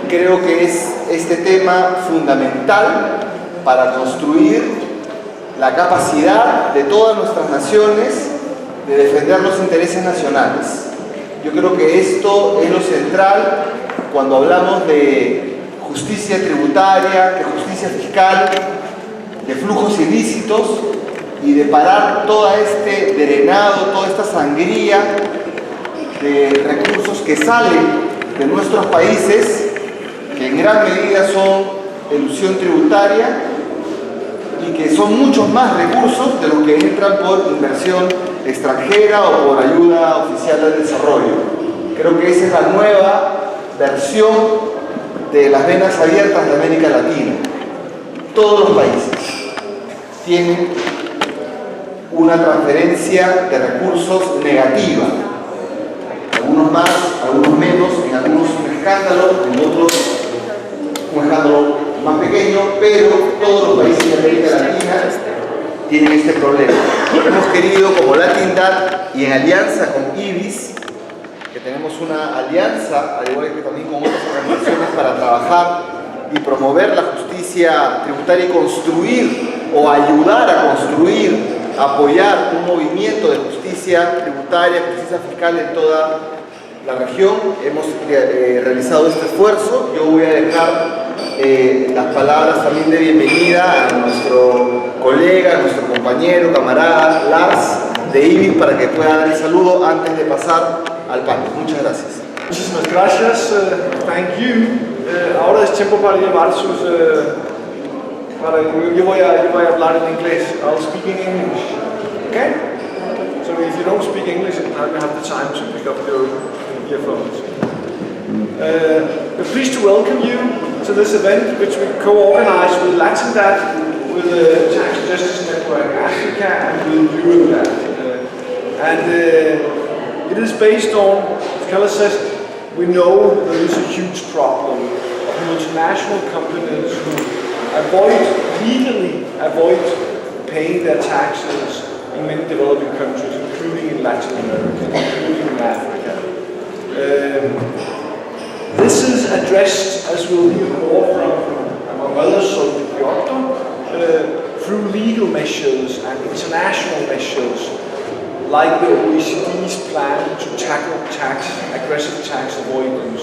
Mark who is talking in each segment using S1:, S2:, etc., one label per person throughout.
S1: creo que es este tema fundamental para construir la capacidad de todas nuestras naciones de defender los intereses nacionales. Yo creo que esto es lo central cuando hablamos de justicia tributaria, de justicia fiscal, de flujos ilícitos y de parar todo este drenado, toda esta sangría de recursos que salen de nuestros países, que en gran medida son elusión tributaria y que son muchos más recursos de los que entran por inversión extranjera o por ayuda oficial al desarrollo. Creo que esa es la nueva versión de las venas abiertas de América Latina. Todos los países tienen una transferencia de recursos negativa. Algunos más, algunos menos, en algunos un escándalo, en otros un escándalo más pequeño, pero todos los países de América Latina tienen este problema. Hemos querido, como LatinDat y en alianza con IBIS, que tenemos una alianza, al igual que también con otras organizaciones, para trabajar y promover la justicia tributaria y construir o ayudar a construir, apoyar un movimiento de justicia tributaria, justicia fiscal en toda la región. Hemos realizado este esfuerzo. Yo voy a dejar las palabras también de bienvenida a nuestro colega, a nuestro compañero, camarada Lars de IBIS para que pueda dar el saludo antes de pasar al panel. Muchas gracias.
S2: Muchísimas gracias. Thank you. Ahora es tiempo para llevar sus... yo voy a hablar en inglés. I'll speak in English. Okay? So if you don't speak English, you have the time to pick up your earphones. We're pleased to welcome you to this event, which we co-organized with LatinDat, with the Tax Justice Network Africa, and with Eurodat. It is based on, as Keller says, we know there is a huge problem of multinational companies who legally avoid paying their taxes in many developing countries, including in Latin America, including in Africa. This is addressed, as we'll hear more from, among others, through legal measures and international measures, like the OECD's plan to tackle aggressive tax avoidance.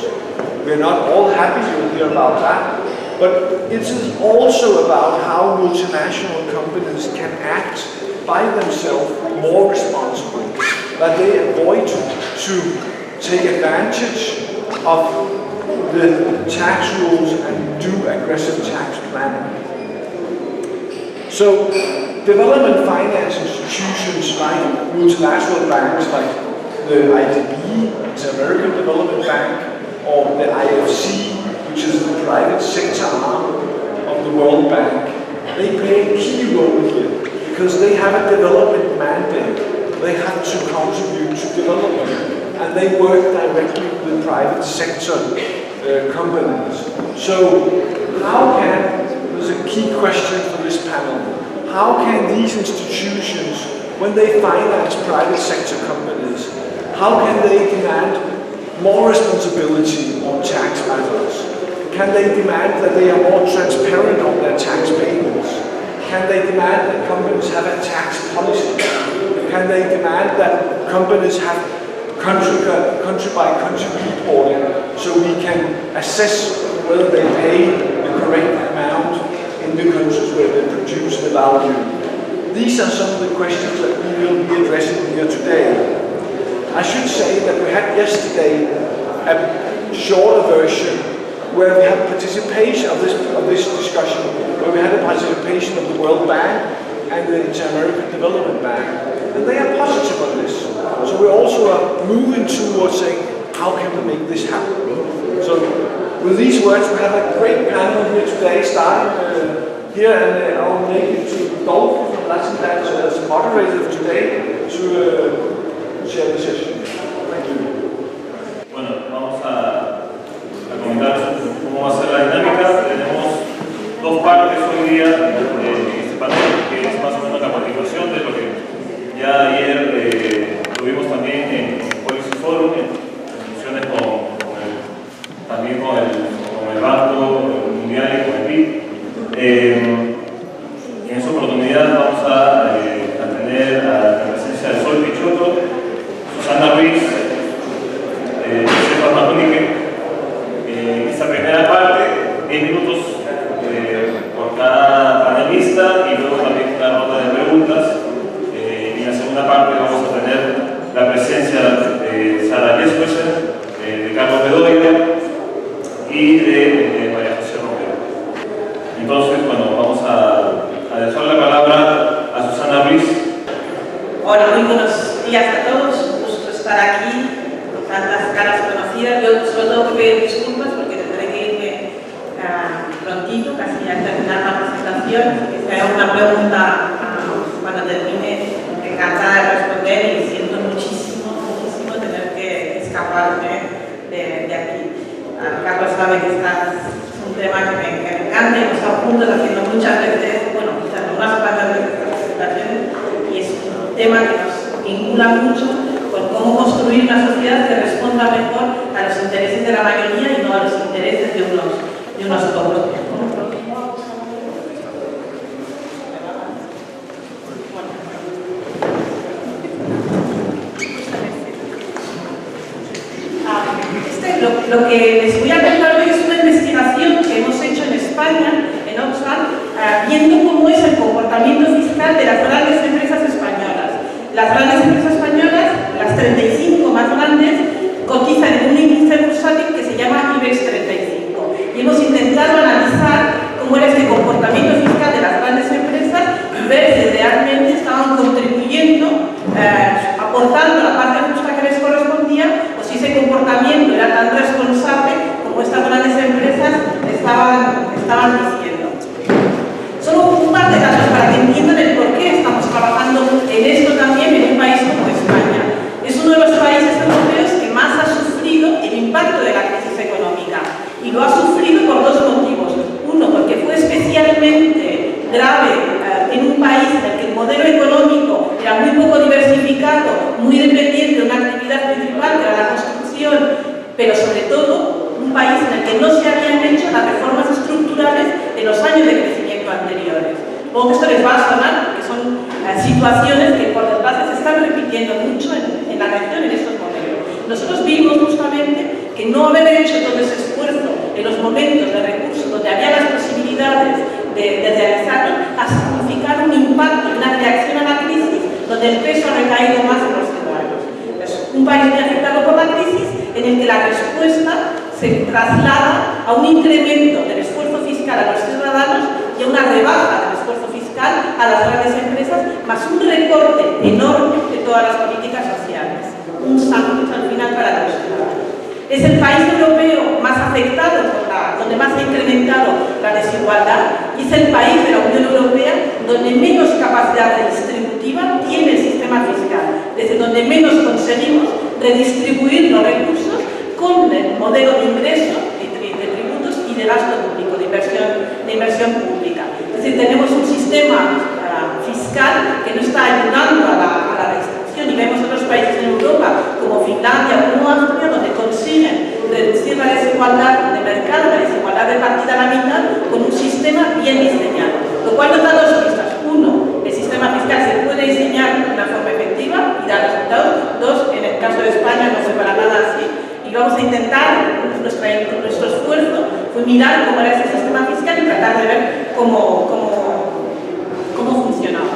S2: We're not all happy, you'll hear about that, but it is also about how multinational companies can act by themselves more responsibly, that they avoid to take advantage of the tax rules and do aggressive tax planning. So, development finance institutions like multilateral banks like the IDB, the American Development Bank, or the IFC, which is the private sector arm of the World Bank, they play a key role here because they have a development mandate. They have to contribute to development, and they work directly with private sector companies. So, there's a key question for this panel. How can these institutions, when they finance private sector companies, how can they demand more responsibility on tax matters? Can they demand that they are more transparent on their tax payments? Can they demand that companies have a tax policy? Can they demand that companies have country by country reporting so we can assess whether they pay the correct amount in the countries where they produce the value? These are some of the questions that we will be addressing here today. I should say that we had yesterday a shorter version where we had participation of this discussion, where we had a participation of the World Bank and the Inter-American Development Bank, and they are positive on this. So we also are moving towards saying, how can we make this happen? So with these words, we have a great panel here today, starting here, and I'll make it to Dolph from LatinDat as moderator of today to share the session. Thank you.
S3: Bueno, vamos a comentar cómo va a ser la dinámica. Tenemos dos partes hoy día en este panel, que es más o menos la continuación de lo que ya ayer tuvimos también en Policy Forum, en discusiones también con el
S4: muy buenos días a todos. Gusto estar aquí con tantas caras conocidas. Yo solo tengo que pedir disculpas porque tendré que irme prontito, casi a terminar la presentación. Que si hay alguna pregunta cuando termine, encantada de responder, y siento muchísimo tener que escaparme de aquí. Carlos sabe que es un tema que me encanta, y hemos estado juntos haciendo muchas veces, bueno, quizás no unas cuantas veces estas presentaciones, y es un tema que nos vincula mucho con cómo construir una sociedad que responda mejor a los intereses de la mayoría y no a los intereses de unos pocos. Lo que les voy a contar hoy es una investigación que hemos hecho en España, en Oxfam, viendo cómo es el comportamiento fiscal de las grandes empresas españolas. Las grandes empresas españolas, las 35 más grandes, cotizan en un índice bursátil que se llama IBEX 35. Y hemos intentado analizar cómo era este comportamiento fiscal de las grandes empresas y ver si realmente estaban contribuyendo, aportando la parte justa que les correspondía, o si ese comportamiento era tan responsable como estas grandes empresas estaban diciendo. Solo un par de datos para que entiendan el por qué estamos trabajando en esto también en un país como España. Es uno de los países europeos que más ha sufrido el impacto de la crisis económica, y lo ha sufrido por dos motivos. Uno, porque fue especialmente grave en un país en el que el modelo económico era muy poco diversificado, muy dependiente de una actividad principal que era la construcción, pero sobre todo un país en el que no se habían hecho las reformas estructurales en los años de crecimiento anteriores. Supongo que esto les va a sonar, porque son situaciones que por desgracia se están repitiendo mucho en la región en estos momentos. Nosotros vimos justamente que no haber hecho todo ese esfuerzo en los momentos de recursos donde había las posibilidades de realizarlo ha significado un impacto y una reacción a la crisis donde el peso ha recaído más en los ciudadanos. Es un país muy afectado por la crisis en el que la respuesta se traslada a un incremento del esfuerzo fiscal a los ciudadanos y a una rebaja del esfuerzo fiscal a las grandes empresas, más un recorte enorme de todas las políticas sociales. Un sándwich al final para los ciudadanos. Es el país europeo más afectado donde más ha incrementado la desigualdad, y es el país de la Unión Europea donde menos capacidad redistributiva tiene el sistema fiscal, desde donde menos conseguimos redistribuir los recursos con el modelo de ingresos, de tributos y de gasto público, de inversión pública. Es decir, tenemos un sistema fiscal que no está ayudando a la redistribución, y vemos otros países en Europa como Finlandia o como Austria donde consiguen reducir la desigualdad de mercado, la desigualdad repartida a la mitad con un sistema bien diseñado, lo cual nos da dos pistas. Uno, el sistema fiscal se puede diseñar de una forma efectiva y dar resultados. Dos, en el caso de España no fue para nada así, y vamos a intentar, nuestro esfuerzo fue mirar cómo era ese sistema fiscal y tratar de ver cómo funcionaba.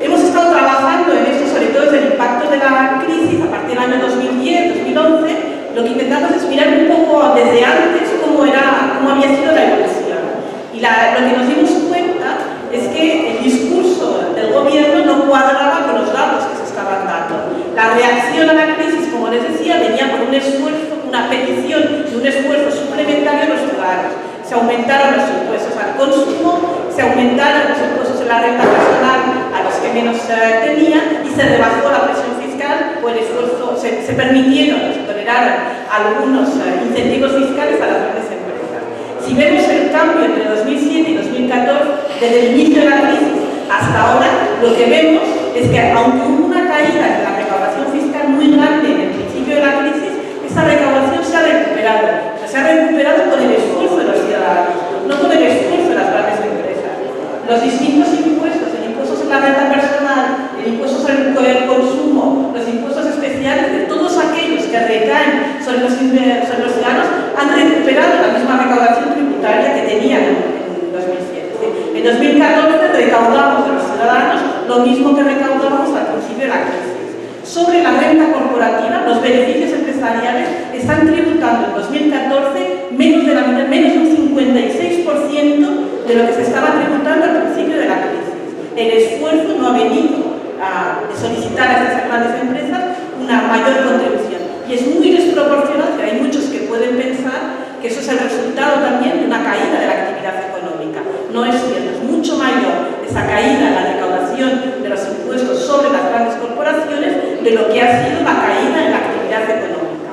S4: Hemos estado trabajando en esto, sobre todo desde el impacto de la crisis, a partir del año 2010, 2011. Lo que intentamos es mirar un poco desde antes cómo había sido la evolución. Y lo que nos dimos cuenta es que el discurso del gobierno no cuadraba con los datos que se estaban dando. La reacción a la crisis, como les decía, venía por un esfuerzo, una petición de un esfuerzo suplementario de los ciudadanos. Se aumentaron los impuestos al consumo, se aumentaron los impuestos en la renta personal a los que menos tenían, y se rebajó la presión fiscal o el esfuerzo, se permitieron, se toleraron algunos incentivos fiscales a las grandes empresas. Si vemos el cambio entre 2007 y 2014, desde el inicio de la crisis hasta ahora, lo que vemos es que aunque hubo una caída en la recaudación fiscal muy grande en el principio de la crisis, esa recaudación se ha recuperado. Se ha recuperado con el esfuerzo de los ciudadanos, no con el esfuerzo de las grandes empresas. Los distintos impuestos, el impuesto en la renta personal, el impuesto sobre el consumo, los impuestos especiales, de todos aquellos que recaen sobre los ciudadanos, han recuperado la misma recaudación tributaria que tenían en 2007. En 2014 recaudamos de los ciudadanos lo mismo que recaudábamos al principio de la crisis. Sobre la renta corporativa, los beneficios empresariales están tributando en 2014 menos de un 56% de lo que se estaba tributando al principio de la crisis. El esfuerzo no ha venido de solicitar a estas grandes empresas una mayor contribución. Y es muy desproporcional, que hay muchos que pueden pensar que eso es el resultado también de una caída de la actividad económica. No es cierto, es mucho mayor esa caída en la recaudación de los impuestos sobre las grandes corporaciones de lo que ha sido la caída en la actividad económica.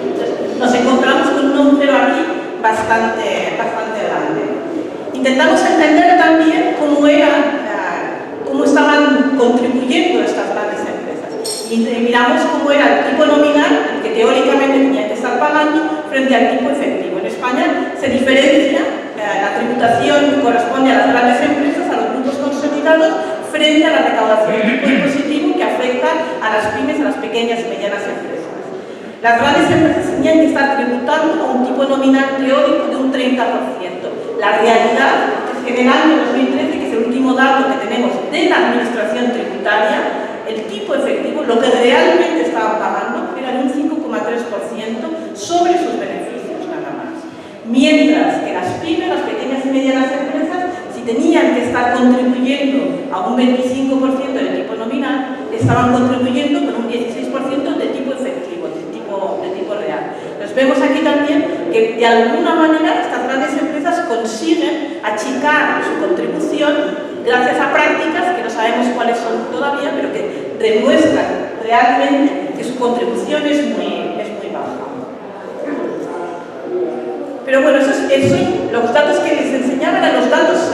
S4: Entonces, nos encontramos con un número aquí bastante grande. Intentamos entender también cómo estaban contribuyendo estas grandes empresas. Y miramos cómo era el tipo nominal, el que teóricamente tenían que estar pagando, frente al tipo efectivo. En España se diferencia la tributación que corresponde a las grandes empresas, a los grupos consolidados, frente a la recaudación de tipo impositivo que afecta a las pymes, a las pequeñas y medianas empresas. Las grandes empresas tenían que estar tributando a un tipo nominal teórico de un 30%. La realidad es que en el año 2013, que es el último dato que tenemos de la administración tributaria, el tipo efectivo, lo que realmente estaban pagando, era de un 5,3% sobre sus beneficios, nada más. Mientras que las pymes, las pequeñas y medianas empresas, si tenían que estar contribuyendo a un 25% del tipo nominal, estaban contribuyendo con un 16% de tipo efectivo, de tipo real. Entonces vemos aquí también que de alguna manera estas grandes empresas consiguen achicar su contribución gracias a prácticas que no sabemos cuáles son todavía, pero que demuestran realmente que su contribución es muy baja. Pero bueno, los datos que les enseñaba eran los datos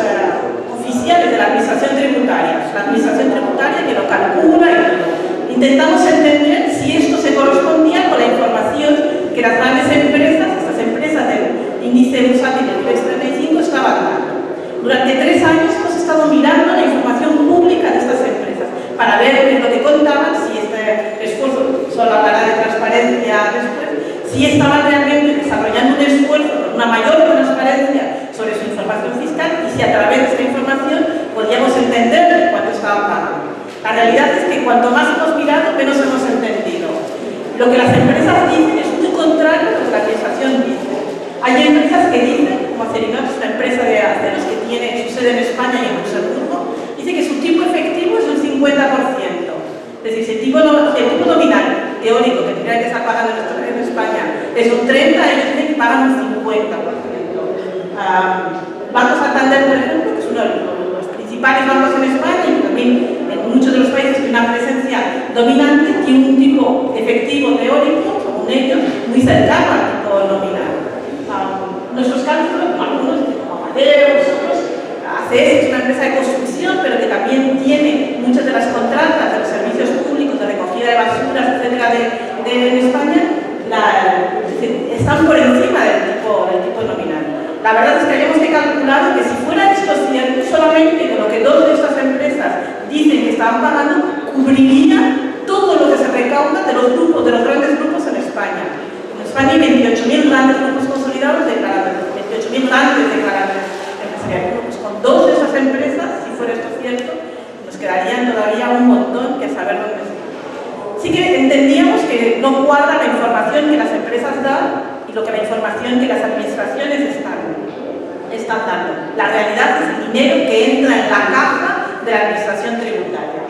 S4: oficiales de la Administración Tributaria. La Administración Tributaria que lo calcula y todo. Intentamos entender si esto se correspondía con la información que las grandes empresas, estas empresas del índice bursátil del IBEX 35, estaban dando. Durante 3 años hemos estado mirando la información pública de estas empresas para ver qué es lo que contaban, si este esfuerzo, solo hablará de transparencia después, si estaban realmente desarrollando un esfuerzo por una mayor transparencia sobre su información fiscal y si a través de esta información podíamos entender cuánto estaban pagando. La realidad es que cuanto más hemos mirado, menos hemos entendido. Lo que las empresas dicen es muy contrario a lo que la administración dice. Hay empresas que dicen, como Acerinox, una empresa de aceros que tiene su sede en España y en Luxemburgo, dice que su tipo efectivo es un 50%. Es decir, si el tipo nominal teórico que tendrían que estar pagando en España es un 30%, ellos dicen que pagan un 50%. Banco Santander, por ejemplo, que es uno de los principales bancos en España y también en muchos de los países tiene una presencia dominante, tiene un tipo efectivo teórico, según ellos, muy cercano al tipo nominal. Nuestros cálculos, algunos como Amadeo, otros, ACS es una empresa de construcción, pero que también tiene muchas de las contratas de los servicios públicos de recogida de basuras, etcétera, en España, están por encima del tipo nominal. La verdad es que habíamos que calcular que si fuera esto cierto, solamente con lo que 2 de estas empresas dicen que estaban pagando, cubriría todo lo que se recauda de los grandes grupos en España. En España hay 28.000 grandes grupos consolidados declarados, 28.000 grandes declarados empresariales. Pues con 2 de esas empresas, si fuera esto cierto, nos quedarían todavía un montón que saber dónde está. Sí que entendíamos que no cuadra la información que las empresas dan y la información que las administraciones están dando. La realidad es el dinero que entra en la caja de la administración tributaria.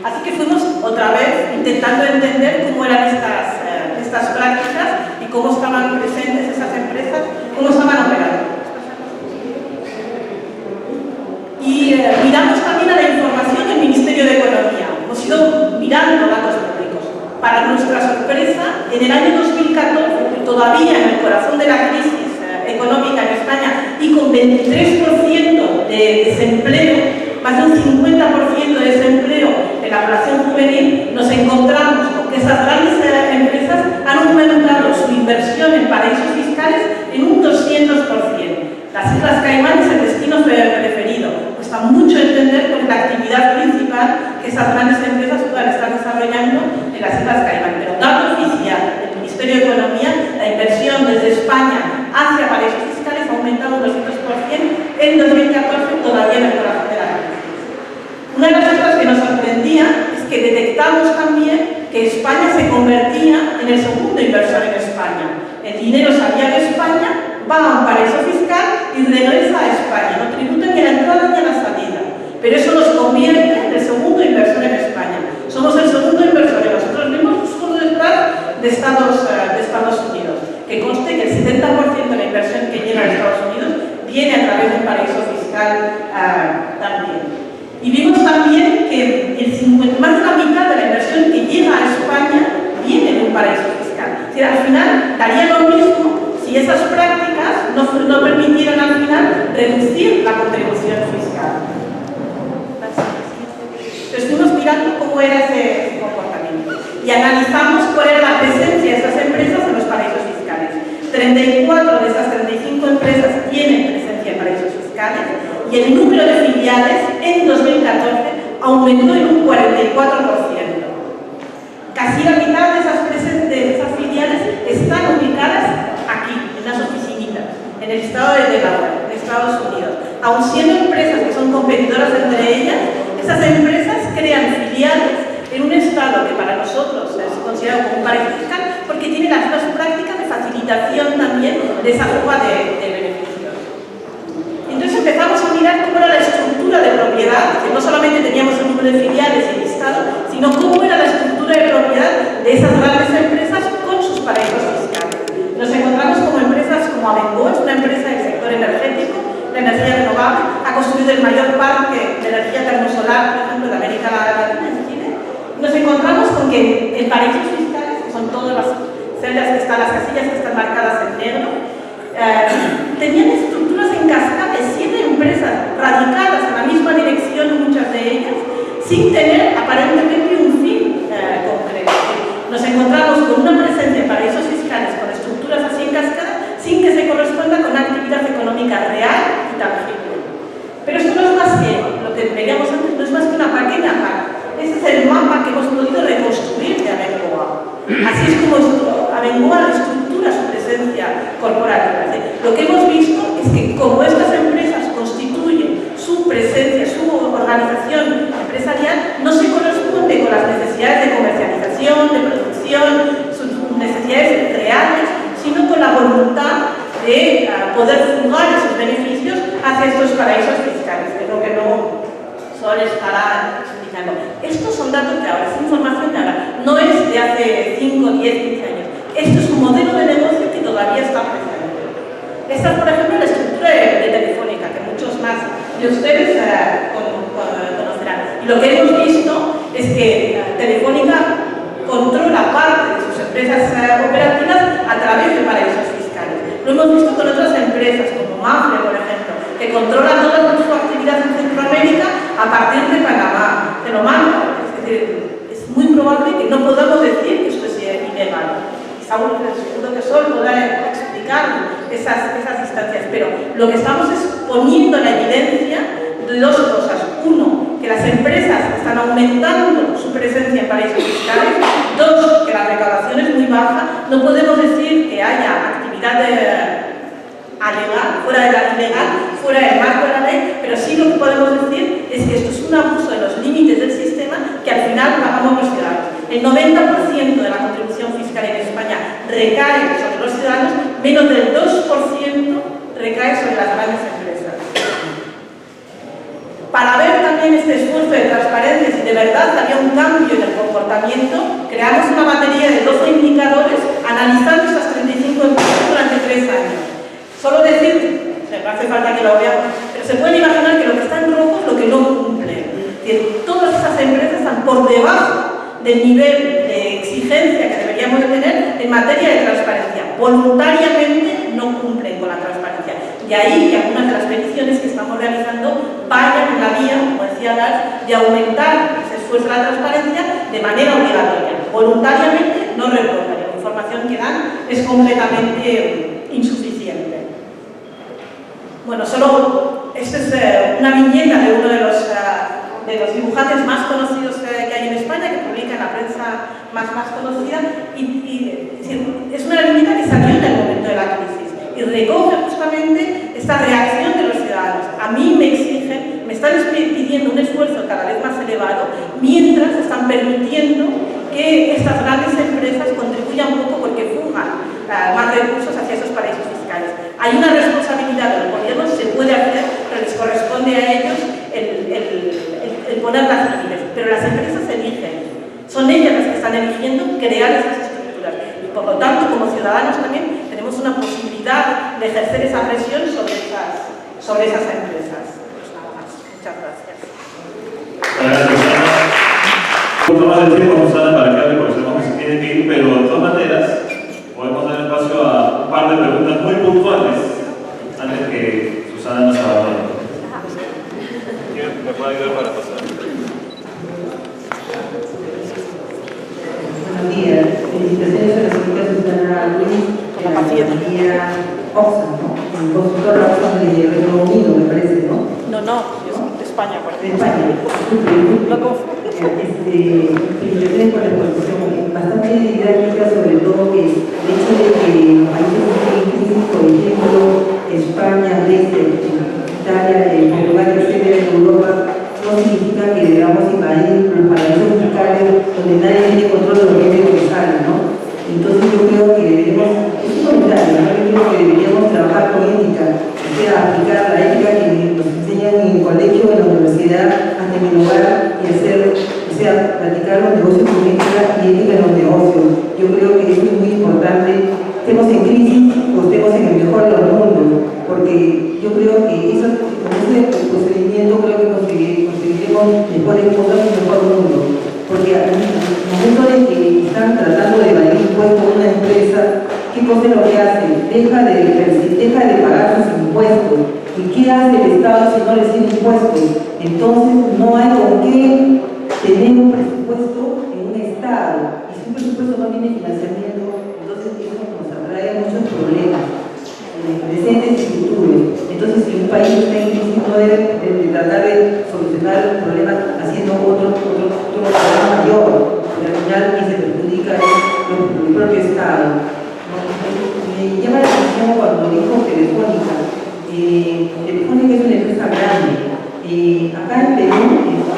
S4: Así que fuimos otra vez intentando entender cómo eran estas prácticas y cómo estaban presentes esas empresas, cómo estaban operando. Y miramos también a la información del Ministerio de Economía. Hemos ido mirando datos públicos. Para nuestra sorpresa, en el año 2014, todavía en el corazón de la crisis económica en España y con 23% de desempleo, más de un 50% de desempleo en la población juvenil, nos encontramos con que esas grandes empresas han aumentado su inversión en paraísos fiscales en un 200%. Las Islas Caimán es el destino preferido. Cuesta mucho entender cuál es la actividad principal que esas grandes empresas puedan estar desarrollando en las Islas Caimán. Pero dato oficial del Ministerio de Economía, la inversión desde España hacia paraísos fiscales ha aumentado un 200% en 2014, todavía en el corazón de la crisis. Una de las cosas que nos sorprendía es que detectamos también que España se convertía en el segundo inversor en España. El dinero salía de España, va a un paraíso fiscal y regresa a España. No tributa ni a la entrada ni a la salida. Pero eso nos convierte en el segundo inversor en España. Somos el segundo inversor y nosotros mismos solo detrás de Estados Unidos. Que conste que el 70% de la inversión que llega a Estados Unidos viene a través de un paraíso fiscal también. Y vimos también que más de la mitad de la inversión que llega a España viene de un paraíso fiscal. Es decir, al final daría lo mismo si esas prácticas no permitieran al final reducir la contribución fiscal. Entonces fuimos mirando cómo era ese comportamiento y analizamos cuál era la presencia de estas empresas en los paraísos fiscales. 34 de estas 35 empresas tienen presencia en paraísos fiscales y el número de filiales en 2014 aumentó en un 44%. Casi la mitad de esas filiales están ubicadas aquí, en las oficinitas, en el estado de Delaware, en Estados Unidos. Aun siendo empresas que son competidoras entre ellas, esas empresas crean filiales en un estado que para nosotros es considerado como un paraíso fiscal porque tiene las mismas prácticas de facilitación también de esa fuga de beneficios. Entonces empezamos a mirar cómo era la estructura de propiedad, que no solamente teníamos el número de filiales y listado, sino cómo era la estructura de propiedad de esas grandes empresas con sus paraísos fiscales. Nos encontramos como empresas como Abengoa, una empresa del sector energético, de energía renovable, ha construido el mayor parque de energía termosolar, por ejemplo, de América Latina, en Chile. Nos encontramos con que en paraísos fiscales, que son todas las celdas que están, las casillas que están marcadas en negro, tenían estructuras en cascada de 7 empresas radicadas en la misma dirección, muchas de ellas, sin tener aparentemente un fin concreto. Nos encontramos con una presencia de paraísos fiscales con estructuras así en cascada, sin que se corresponda con una actividad económica real y tangible. Pero esto no es más que, lo que veíamos antes, no es más que una pequeña parte. Este es el mapa que hemos podido reconstruir de Abengoa. Así es como Abengoa estructura su presencia corporativa. Lo que hemos visto es que como estas empresas constituyen su presencia, su organización empresarial, no se corresponde con las necesidades de comercialización, de producción, sus necesidades reales, sino con la voluntad de poder fugar esos beneficios hacia estos paraísos fiscales, que es lo que no Sol estará explicando. Estos son datos de ahora, es información de ahora, no es de hace 5, 10, 15 años. Esto es un modelo de negocio que todavía está presente. Esta es, por ejemplo, la estructura de Telefónica, que muchos más de ustedes conocerán. Y lo que hemos visto es que Telefónica controla parte de sus empresas operativas a través de paraísos fiscales. Lo hemos visto con otras empresas, como Mafre, por ejemplo, que controla toda su actividad en Centroamérica a partir de Panamá, de Oman. Es decir, es muy probable que no podamos decir que esto es ilegal. Seguro que Sol podrá explicar esas instancias, pero lo que estamos es poniendo en la evidencia de dos cosas. Uno, que las empresas están aumentando su presencia en paraísos fiscales. Dos, que la recaudación es muy baja. No podemos decir que haya actividad alegal, fuera de la ilegal, fuera del marco de la ley, pero sí lo que podemos decir es que esto es un abuso de los límites del sistema que al final pagamos los ciudadanos. El 90% de la contribución fiscal en España recae sobre los ciudadanos, menos del 2% recae sobre las grandes empresas. Para ver también este esfuerzo de transparencia, si de verdad había un cambio en el comportamiento, creamos una batería de 12 indicadores analizando estas 35 empresas durante 3 años. Solo decir, no hace falta que lo veamos, pero se pueden imaginar que lo que está en rojo es lo que no cumple. Que todas esas empresas están por debajo del nivel de exigencia que deberíamos de tener en materia de transparencia. Voluntariamente no cumplen con la transparencia. De ahí que algunas de las peticiones que estamos realizando vayan en la vía, como decía Lars, de aumentar ese esfuerzo de la transparencia de manera obligatoria. Voluntariamente no reportan. La información que dan es completamente insuficiente. Bueno, solo esta es una viñeta de uno de los dibujantes más conocidos que hay en España, que publica en la prensa más conocida, y es una viñeta que salió en el momento de la crisis y recoge justamente esta reacción de los ciudadanos. A mí me exigen, me están pidiendo un esfuerzo cada vez más elevado, mientras están permitiendo que estas grandes empresas contribuyan un poco porque fugan más recursos hacia esos paraísos fiscales. Hay una responsabilidad de los gobiernos, se puede hacer, pero les corresponde a ellos el crear esas estructuras. Y por lo tanto, como ciudadanos también tenemos una posibilidad de ejercer esa presión sobre esas empresas. Pues nada más. Muchas gracias.
S3: Gracias, Susana. Un poco más de tiempo, Susana, para que hable, porque sabemos que se tiene que ir, pero de todas maneras, podemos dar espacio a un par de preguntas muy puntuales antes que Susana nos abandone. ¿Quién me puede ayudar para pasar?
S5: Buenos días. Felicitaciones a la señorita Susana Luis de la compañía Oxfam, ¿no? El consultor Oxfam de Reino Unido, me parece, ¿no?
S4: No, yo soy de España, por
S5: De España.
S4: Lo confundo.
S5: Felicitaciones por la exposición bastante didáctica, sobre todo que el hecho de que los países en crisis, por ejemplo, España, Grecia, Italia, Portugal, etcétera, en Europa, no significa que debamos invadir los paraísos fiscales donde nadie tiene control de lo que entra y sale, ¿no? Entonces yo creo que deberíamos, es un comentario, ¿no? Yo creo que deberíamos trabajar con ética, o sea, aplicar la ética que nos enseñan en el colegio, en la universidad, hasta en el hogar, y hacer, o sea, practicar los negocios con ética y ética en los negocios. Yo creo que eso es muy importante, estemos en crisis o estemos en el mejor de los mundos, porque yo creo que eso, con ese procedimiento creo que conseguiremos mejores cosas y un mejor mundo. Porque al momento de que están tratando de evadir impuestos a una empresa, ¿qué cosa es lo que hace? Deja de pagar sus impuestos. ¿Y qué hace el Estado si no recibe impuestos? Entonces no hay con qué tener un presupuesto en un Estado. Y si un presupuesto no tiene financiamiento, entonces eso nos atrae muchos problemas, presentes y futuros. Entonces, si un país está en crisis, no debe tratar de solucionar el problema haciendo otro problema mayor, porque al final quien se perjudica es el propio Estado. Me llama la atención cuando dijo Telefónica. Telefónica es una empresa grande. Acá en Perú,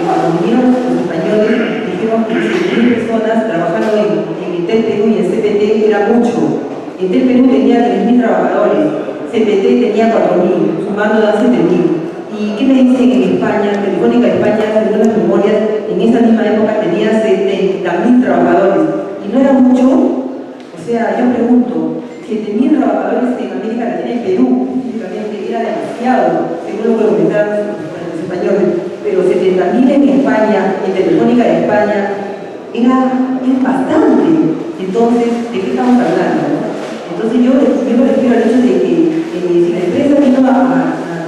S5: cuando vinieron los españoles, dijeron que 100.000 personas trabajando en Intel Perú y en CPT era mucho. Intel Perú tenía 3.000 trabajadores, CPT tenía 4.000, sumando dan 7.000. ¿Y qué me dicen en España? Telefónica España, según las memorias, en esa misma época tenía 70.000 trabajadores. ¿Y no era mucho? O sea, yo pregunto, 7.000 trabajadores en América Latina y Perú, físicamente era demasiado, según lo que comentaron los españoles, pero 70.000 en España, en Telefónica de España, es bastante. Entonces, ¿de qué estamos hablando? Entonces yo me refiero al hecho de que si la empresa vino a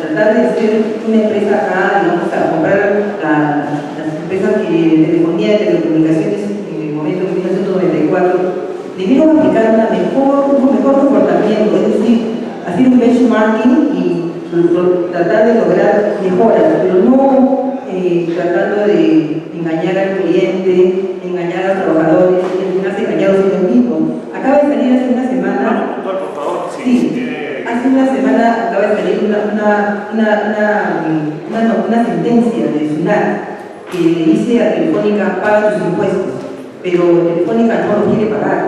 S5: tratar de ser una empresa acá, digamos, a comprar las empresas de telefonía y telecomunicaciones en el momento de 1994, debieron aplicar un mejor comportamiento, es decir, hacer un benchmarking y tratar de lograr mejoras, pero no tratando de engañar al cliente, engañar a los trabajadores, y al final se engañaron ellos mismos. Acaba de salir hace una semana.
S3: Por favor,
S5: Sí, hace una semana acaba de salir una sentencia de SUNAT que le dice a Telefónica: paga tus impuestos, pero Telefónica no los quiere pagar.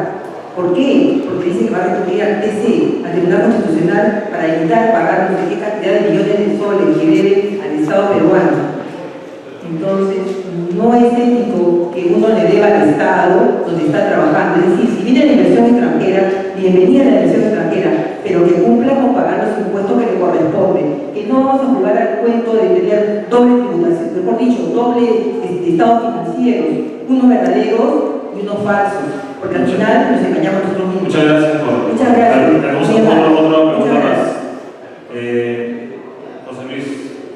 S5: ¿Por qué? Porque dice que va a recurrir al TC, al Tribunal Constitucional, para evitar pagar no sé qué cantidad de millones de soles que debe al Estado peruano. Entonces, no es ético que uno le deba al Estado donde está trabajando. Es decir, si viene la inversión extranjera, bienvenida la inversión extranjera, pero que cumpla con pagar los impuestos que le corresponden. Que no vamos a jugar al cuento de tener doble tributación, mejor dicho, doble estados financieros, unos verdaderos y unos falsos, porque al final nos engañamos nosotros mismos.
S3: Muchas gracias por...
S5: Muchas gracias.
S3: Tenemos otra pregunta más. José Luis,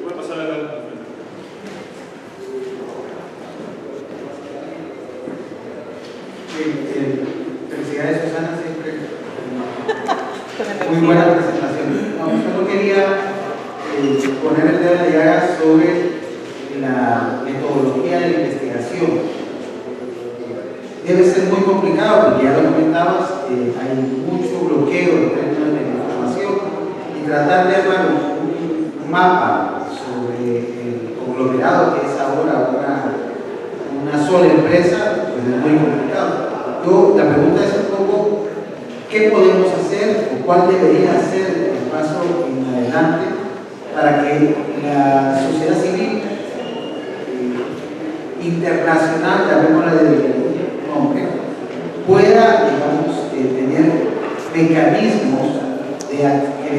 S3: ¿puede pasar acá?
S6: Felicidades, Susana, siempre muy buena presentación. No, solo quería poner el dedo en la llaga sobre la metodología de la investigación. Debe ser muy complicado, porque ya lo comentabas, hay mucho bloqueo en términos de la información, y tratar de armar un mapa sobre el conglomerado que es ahora una sola empresa, pues es muy complicado. La pregunta es un poco, ¿qué podemos hacer o cuál debería ser el paso en adelante para que la sociedad civil internacional, llamémosla de nombre, mecanismos que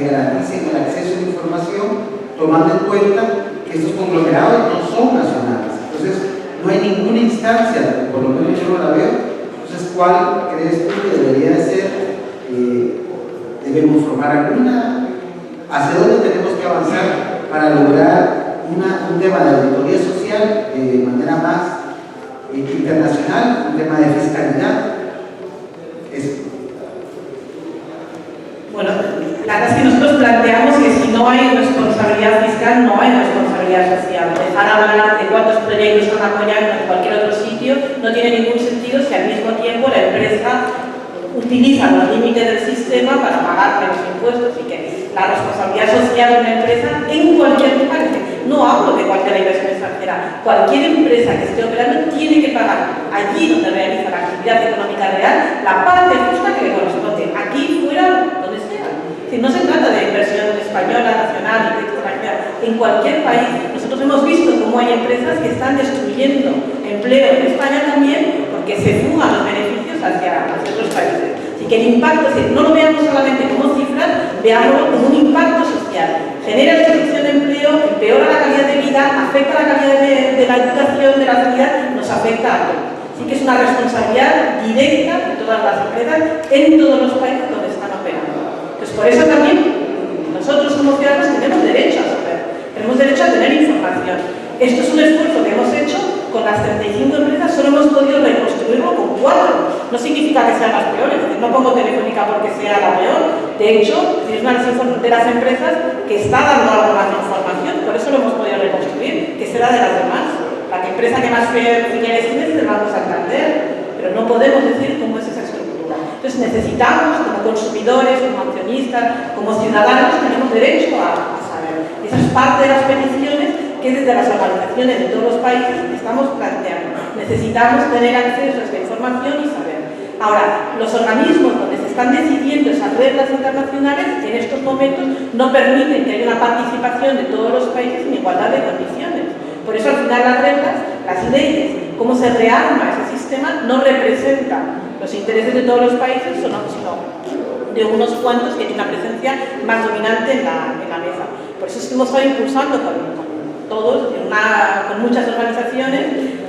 S6: garanticen el acceso a la información, tomando en cuenta que estos conglomerados no son nacionales. Entonces, no hay ninguna instancia, por lo menos yo no la veo. Entonces, ¿cuál crees tú que debería ser? ¿Debemos formar alguna? ¿Hacia dónde tenemos que avanzar para lograr un tema de auditoría social de manera más internacional, un tema de fiscalidad?
S4: Bueno, la verdad es que nosotros planteamos que si no hay responsabilidad fiscal, no hay responsabilidad social. Dejar hablar de cuántos proyectos están apoyando en cualquier otro sitio no tiene ningún sentido si al mismo tiempo la empresa utiliza los límites del sistema para pagar menos impuestos, y que la responsabilidad social de una empresa en cualquier lugar, no hablo de cualquier inversión extranjera, cualquier empresa que esté operando tiene que pagar allí donde realiza la actividad económica real la parte justa que le corresponde, aquí, fuera, donde sea. Si no se trata de inversión española, nacional, extranjera, en cualquier país. Nosotros hemos visto cómo hay empresas que están destruyendo empleo en España también porque se fugan los beneficios hacia otros países. Así que el impacto, no lo veamos solamente como cifras, veámoslo como un impacto social. Genera destrucción de empleo, empeora la calidad de vida, afecta la calidad de la educación, de la sanidad, nos afecta a todos. Así que es una responsabilidad directa de todas las empresas en todos los países donde están operando. Pues por eso también nosotros como ciudadanos tenemos derecho a saber, tenemos derecho a tener información. Esto es un esfuerzo que hemos hecho con las 35 empresas, solo hemos podido reconstruirlo con 4. No significa que sean las peores, no pongo Telefónica porque sea la peor. De hecho, es una de las empresas que está dando algo más de información, por eso lo hemos podido reconstruir, que será de las demás. La empresa que más filiales tiene es el Banco Santander, pero no podemos decir cómo es esa estructura. Entonces necesitamos, como consumidores, como accionistas, como ciudadanos, tenemos derecho a saber. Esa es parte de las peticiones que desde las organizaciones de todos los países estamos planteando. Necesitamos tener acceso a esta información y saber. Ahora, los organismos donde se están decidiendo esas reglas internacionales en estos momentos no permiten que haya una participación de todos los países en igualdad de condiciones. Por eso al final las reglas, las leyes, cómo se rearma ese sistema no representan los intereses de todos los países, sino de unos cuantos que tienen una presencia más dominante en la mesa. Por eso es que hemos estado impulsando con todos, con muchas organizaciones,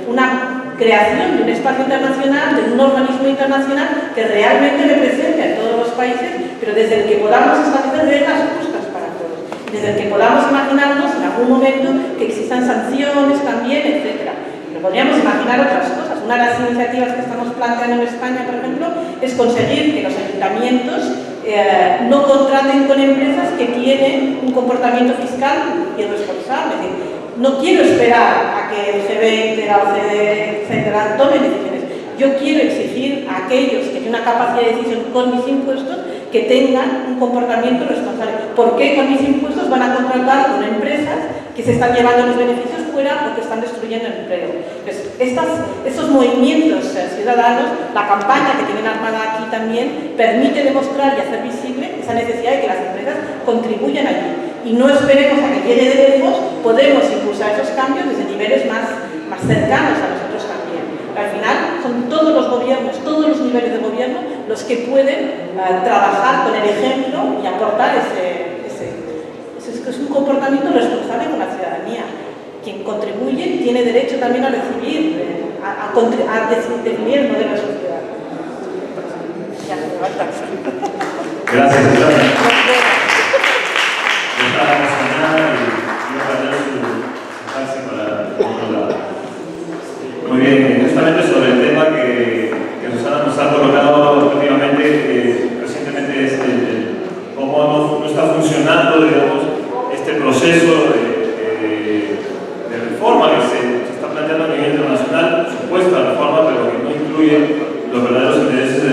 S4: una creación de un espacio internacional, de un organismo internacional que realmente represente a todos los países, pero desde el que podamos establecer reglas justas para todos, desde el que podamos imaginarnos en algún momento que existan sanciones también, etc. Pero podríamos imaginar otras cosas. Una de las iniciativas que estamos planteando en España, por ejemplo, es conseguir que los ayuntamientos no contraten con empresas que tienen un comportamiento fiscal irresponsable. Es decir, no quiero esperar a que el G20, la OCDE, etcétera, tomen decisiones. Yo quiero exigir a aquellos que tienen una capacidad de decisión con mis impuestos que tengan un comportamiento responsable. ¿Por qué con mis impuestos van a contratar con empresas que se están llevando los beneficios fuera o que están destruyendo el empleo? Pues estos movimientos ciudadanos, la campaña que tienen armada aquí también, permite demostrar y hacer visible esa necesidad de que las empresas contribuyan allí. Y no esperemos a que llegue de lejos, podemos impulsar esos cambios desde niveles más cercanos a nosotros también. Pero al final son todos los gobiernos, todos los niveles de gobierno los que pueden trabajar con el ejemplo y aportar es un comportamiento responsable con la ciudadanía. Quien contribuye tiene derecho también a recibir, a definir el modelo de sociedad. Ya,
S3: gracias, estaba emocionada y iba a perder su fase para controlar. Muy bien, justamente sobre el tema que Susana nos ha colocado últimamente, recientemente es cómo no está funcionando, digamos, este proceso de reforma que se está planteando a nivel internacional, supuesta reforma, pero que no incluye los verdaderos intereses de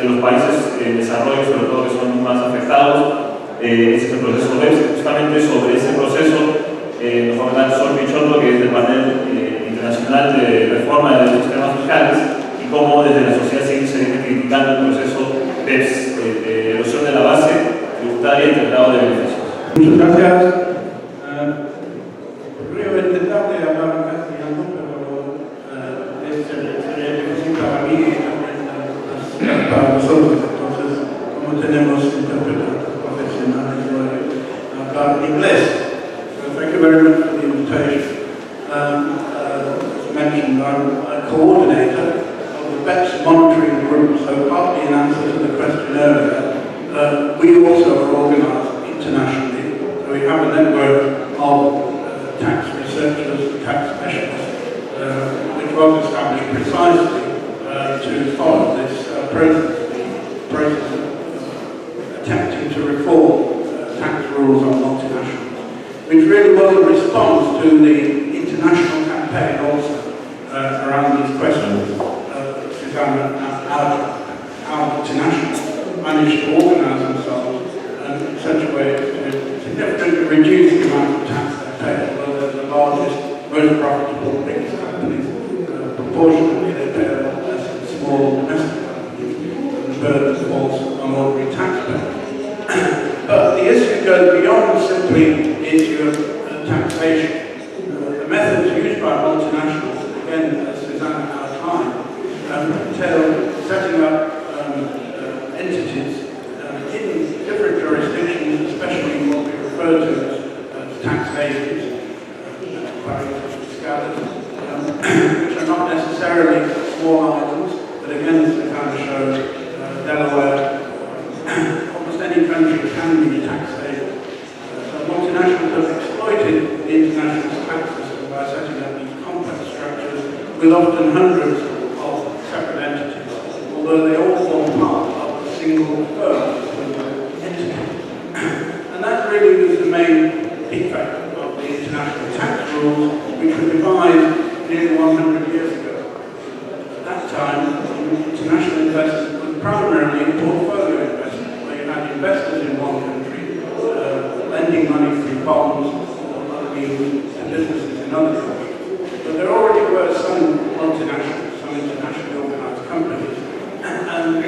S3: los países en desarrollo, sobre todo que son más afectados. Ese es el proceso BEPS. Justamente sobre ese proceso nos va a hablar Sol Pichotto, que es del panel internacional de reforma de los sistemas fiscales, y cómo desde la sociedad civil se viene criticando el proceso BEPS de erosión de la base tributaria y traslado de beneficios.
S7: Muchas gracias. Primero voy a intentar de hablar en castellano, pero sería difícil para mí y también para nosotros. Entonces, como mentioned, I'm a coordinator of the BEPS monitoring group, so partly in answer to the question earlier, we also are organised internationally. So we have a network of tax researchers, tax specialists, which was established precisely to follow this process of attempting to reform tax rules on multinationals, which really was a response to the international campaign also around these questions. Susanna and our multinationals managed to organise themselves in such a way as to significantly reduce the amount of tax they pay. Well, they're the largest, most profitable, biggest companies. Proportionately, they pay a lot less than small domestic companies, and the burden falls on ordinary taxpayers. But the issue goes beyond simply the issue of taxation. The methods used by multinationals, again, as Susanna outlined, entail setting up entities in different jurisdictions, especially what we refer to as tax havens, which are not necessarily small islands, but again, as the kind of shows, Delaware, almost any country can be a tax haven. So multinationals have exploited the international tax system by setting up these complex structures with often hundreds of separate entities, although they all form part of a single firm entity. And that really was the main defect of the international tax rules, which were devised nearly 100 years ago. At that time, international investment was primarily in portfolio investment, where you had investors in one country lending money through bonds or other means to businesses in other countries. But there already were some multinational, some internationally organised companies, and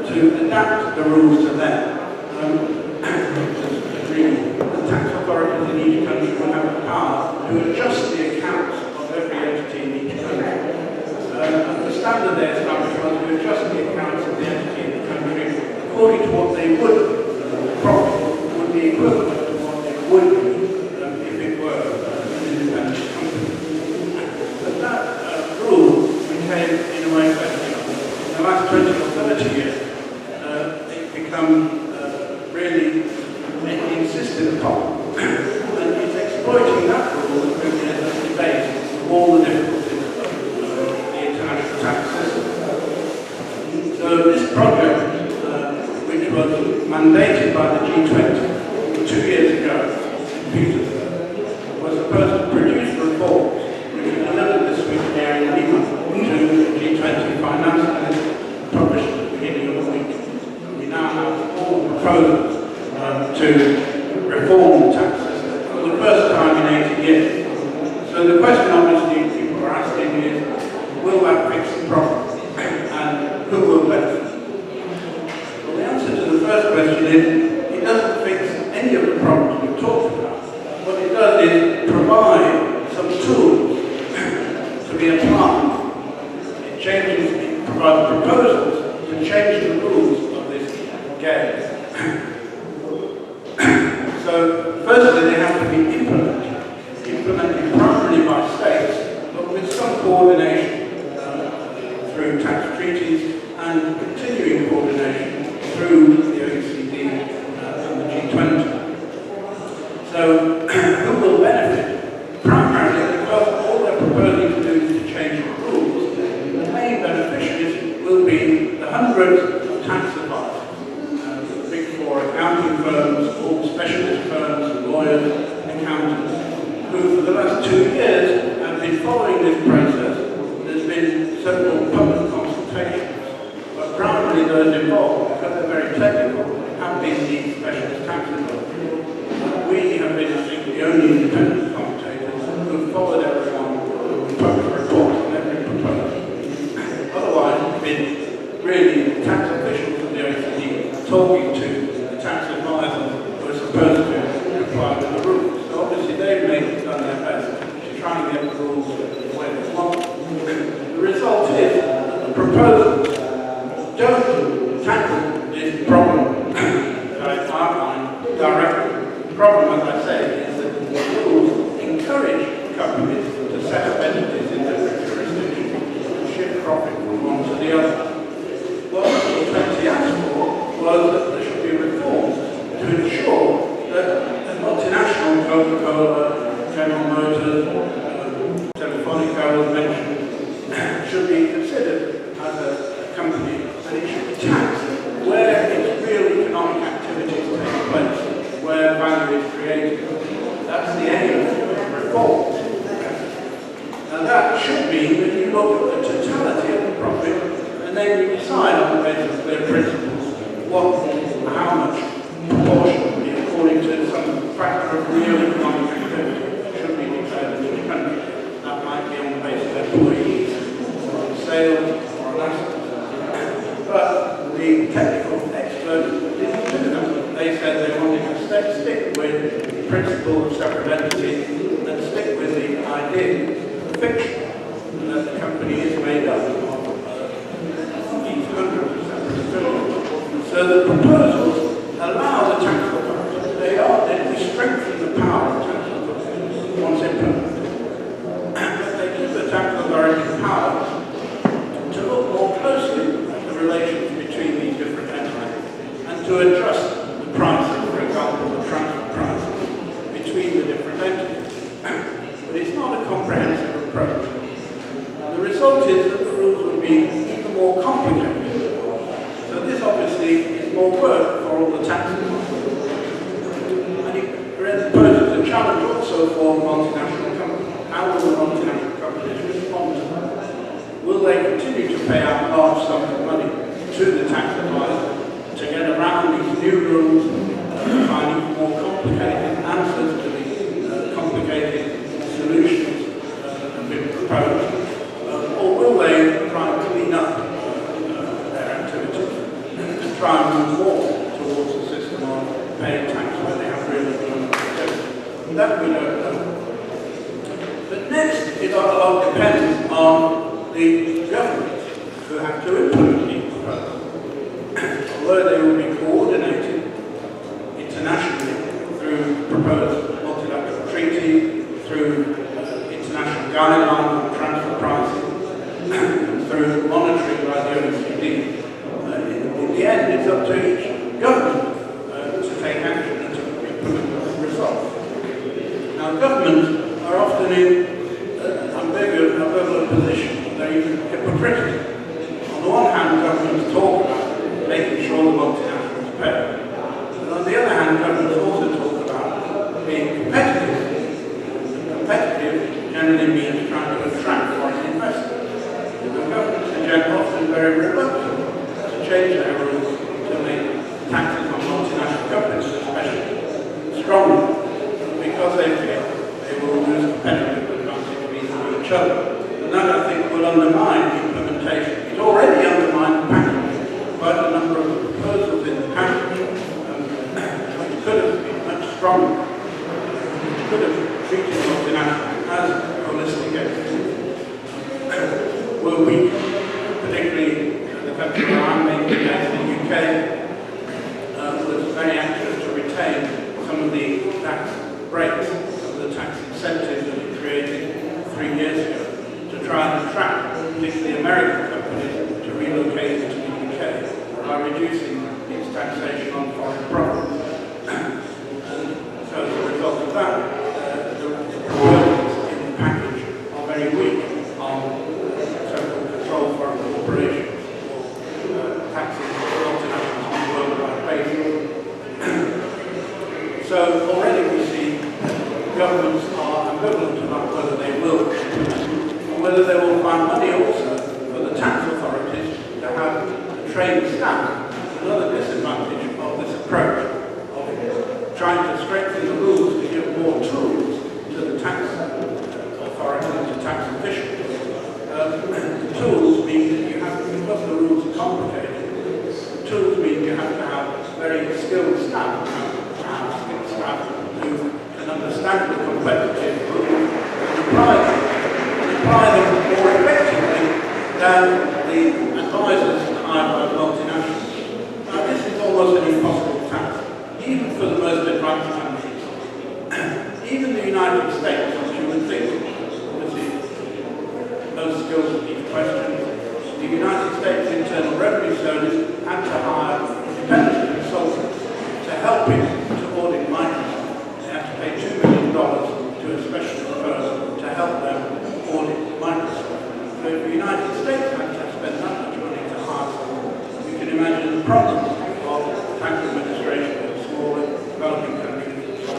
S7: to adapt the rules to them, the tax authorities in each country will have the power to adjust the accounts of every entity in each country. The standard they established was to adjust the accounts of the entity in the country according to what they would profit, would be equivalent to what they would be if it were an independent company. But that rule became, in a way, in the last 20 or 30 years, it's become really insisted upon, and it's exploiting that rule as the base of all the difficulties of the international tax system. So this project, which was mandated by the G20 2 years ago in Petersburg, was supposed to produce reports which were delivered this week here in Lima to the G20 finance ministers, published at the beginning of the week. And we now have all the proposals to reform the tax system for the first time in 80 years. So the question obviously people are asking is, will that fix the problem? And who will benefit? Well, the answer to the first question is, it doesn't fix any of the problems we've talked about. What it does is provide some tools to be applied. It provides proposals to change the rules of this game. So, firstly, they have to be implemented primarily by states, but with some coordination through tax treaties and continuing coordination through the OECD and the G20. So, who will benefit? Primarily, because all they're proposing to do is to change the rules, the main beneficiaries will be the hundreds of tax advisors, the big four accounting firms, all specialist firms, lawyers, accountants, who for the last 2 years have been following this process. There's been so-called public consultations, but primarily those involved, because they're very technical, have been these specialist tax advisors. We have been, I think, the only independent commentators who have followed everyone, who publish reports on every proposal. Otherwise, it's been really tax officials of the OECD talking to the tax advisors who are supposed to comply with the rules. So obviously they've done their best to try and get the rules the way they want. The result is that the proposals don't tackle this problem that I outlined directly. The problem, as I say, is that the rules encourage companies to set up entities in different should be that you look at the totality of the profit and then you decide on the basis of their principles how much proportionally, according to some factor of real economic activity, should be declared in each country. That might be on the basis of employees, or on sales, or on assets. But the technical experts didn't do that. They said they wanted to stick with the principle of separate entities and stick with the idea, the fiction, that the company is made up of each hundred of separate affiliates. So the proposals allow the tax authorities, they strengthen the power of tax authorities once implemented. They give the tax authorities power to look more closely at the relations between these different entities and to adjust the prices, for example, the transfer prices between the different entities. But it's not a comprehensive approach. The result is that the rules would be even more complicated. So this obviously is more work for all the tax authorities. And it poses a challenge also for multinational companies. How will the multinational companies respond to that? Will they continue to pay out large sums of money to the tax advisor to get around these new rules and find even more complicated answers to the complicated solutions that have been proposed? Or will they try and clean up their activities and try and move more towards a system of paying tax where they have real economic activity? That we don't know. But next, it all depends on the governments who have to implement these proposals. Although they will be coordinated internationally through proposed multilateral treaties, through international guidelines on transfer pricing, through monitoring by the OECD. In the end, it's up to each government to take action and to implement the results. Now, governments are often in ambivalent position. They're even hypocritical. On the one hand, governments talk about making sure the multinationals pay. But on the other hand, governments also talk about being competitive. And competitive generally means trying to attract foreign investors. And governments are often very reluctant to change their rules to make taxes on multinational companies especially stronger, because they feel they will lose competitive advantage vis-à-vis each other. And that, I think, will undermine the implementation. It's already undermined the package. Quite a number of proposals in the package which could have been much stronger, could have treated multinationals as holistic entities, were weak, particularly the country where I'm making the case, the UK, was very anxious to retain some of the tax breaks, some of the tax incentives that it created 3 years ago, to try and attract particularly American companies to relocate into the UK by reducing its taxation on foreign profits. And so as a result of that, the proposals in the package are very weak on so-called controlled foreign corporations or taxing multinationals on a worldwide basis. So already we see governments are ambivalent about whether they will implement, and whether they will find money also for the tax authorities to have trained staff. Another disadvantage of this approach of trying to strengthen the rules to give more tools to the tax authorities, to tax officials. Tools mean that you have to, because the rules are complicated, tools mean you have to have very skilled staff, skilled staff who can understand the complexity of the rules and apply them more effectively than the advisors hired by multinationals. Now, this is almost an impossible task, even for the most advanced countries. Even the United States, which you would think, obviously, those skills of each question, the United States Internal Revenue Service had to hire independent consultants to help it to audit Microsoft. They had to pay $2 million to a specialist firm to help them audit Microsoft. So if the United States had to spend that much money to hire someone, you can imagine the problem of tax administration in smaller developing countries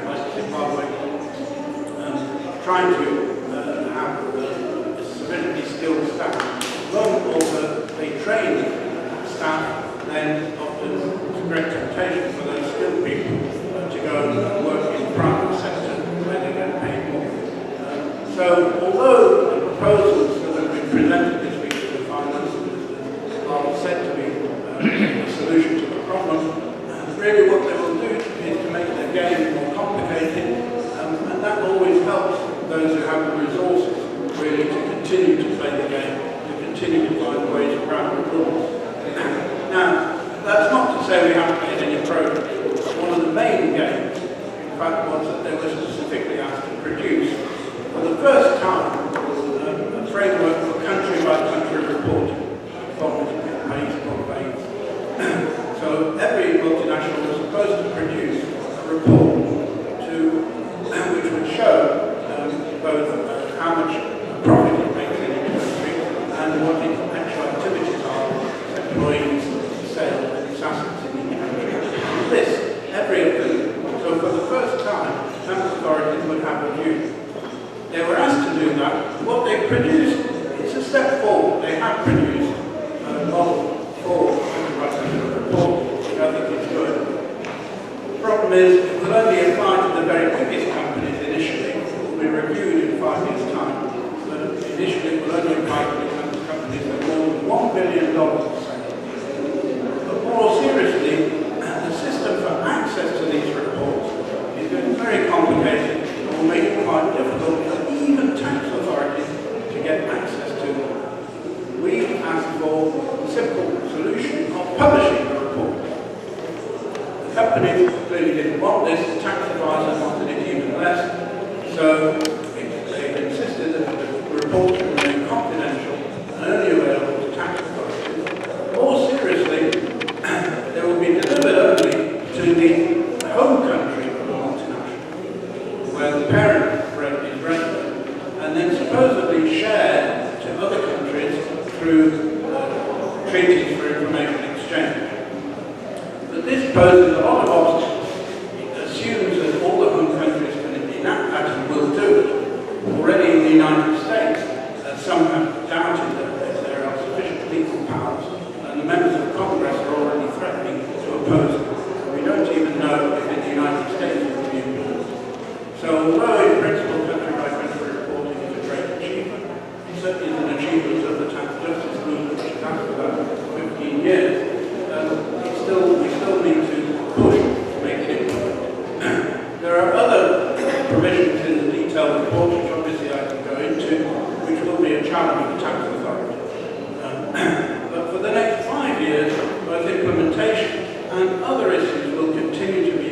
S7: like Zimbabwe, trying to have they train staff, then often it's a great temptation for those skilled people to go and work in the private sector where they get paid more. So although the proposals that have been presented this week to the finance minister are said to be a solution to the problem, really what they will do is to make the game more complicated, and that always helps those who have the resources really to continue to play the game, to continue to find ways around the rules. Now, that's not to say we haven't made any progress. One of the main gains, in fact, was that they were specifically asked to produce, for the first time, a framework for country-by-country reporting from phase. So every multinational was supposed to produce a report which would show both how much profit it makes in each country and what its actual activities are, employees, sales, and its assets in each country. And list every of them. So for the first time, tax authorities would have a view. They were asked to do that. What they produced, it's a step forward. They have produced a model for the report, which I think is good. The problem is, it will only apply to the very biggest companies initially. It will be reviewed in 5 years' time. But initially, it will only apply to the companies with more than $1 billion of sales. But more seriously, the system for access to these reports is getting very complicated and will make it quite difficult for even tax authorities to get access to them. We asked for a simple solution of publishing the report. The companies clearly didn't want this, the tax advisors wanted it even less, so they insisted that the report should remain confidential and only available to tax authorities. More seriously, they will be delivered only to the home country of the multinational, where the parent is resident, and then supposedly shared to other countries through treaties for information exchange. But this poses a lot of obstacles. It assumes that all the home countries can enact that and will do it. Already in the United States, some have doubted that there are sufficient legal powers, and the members of Congress are already threatening to oppose it. We don't even know if in the United States it will be endorsed. So although in principle country-by-country reporting is a great achievement, it certainly is an achievement of the tax justice movement, which has for about 15 years, we still need to push to make it implement. There are other provisions in the detailed report, which obviously I can go into, which will be a challenge for tax authorities. But for the next 5 years, both implementation and other issues will continue to be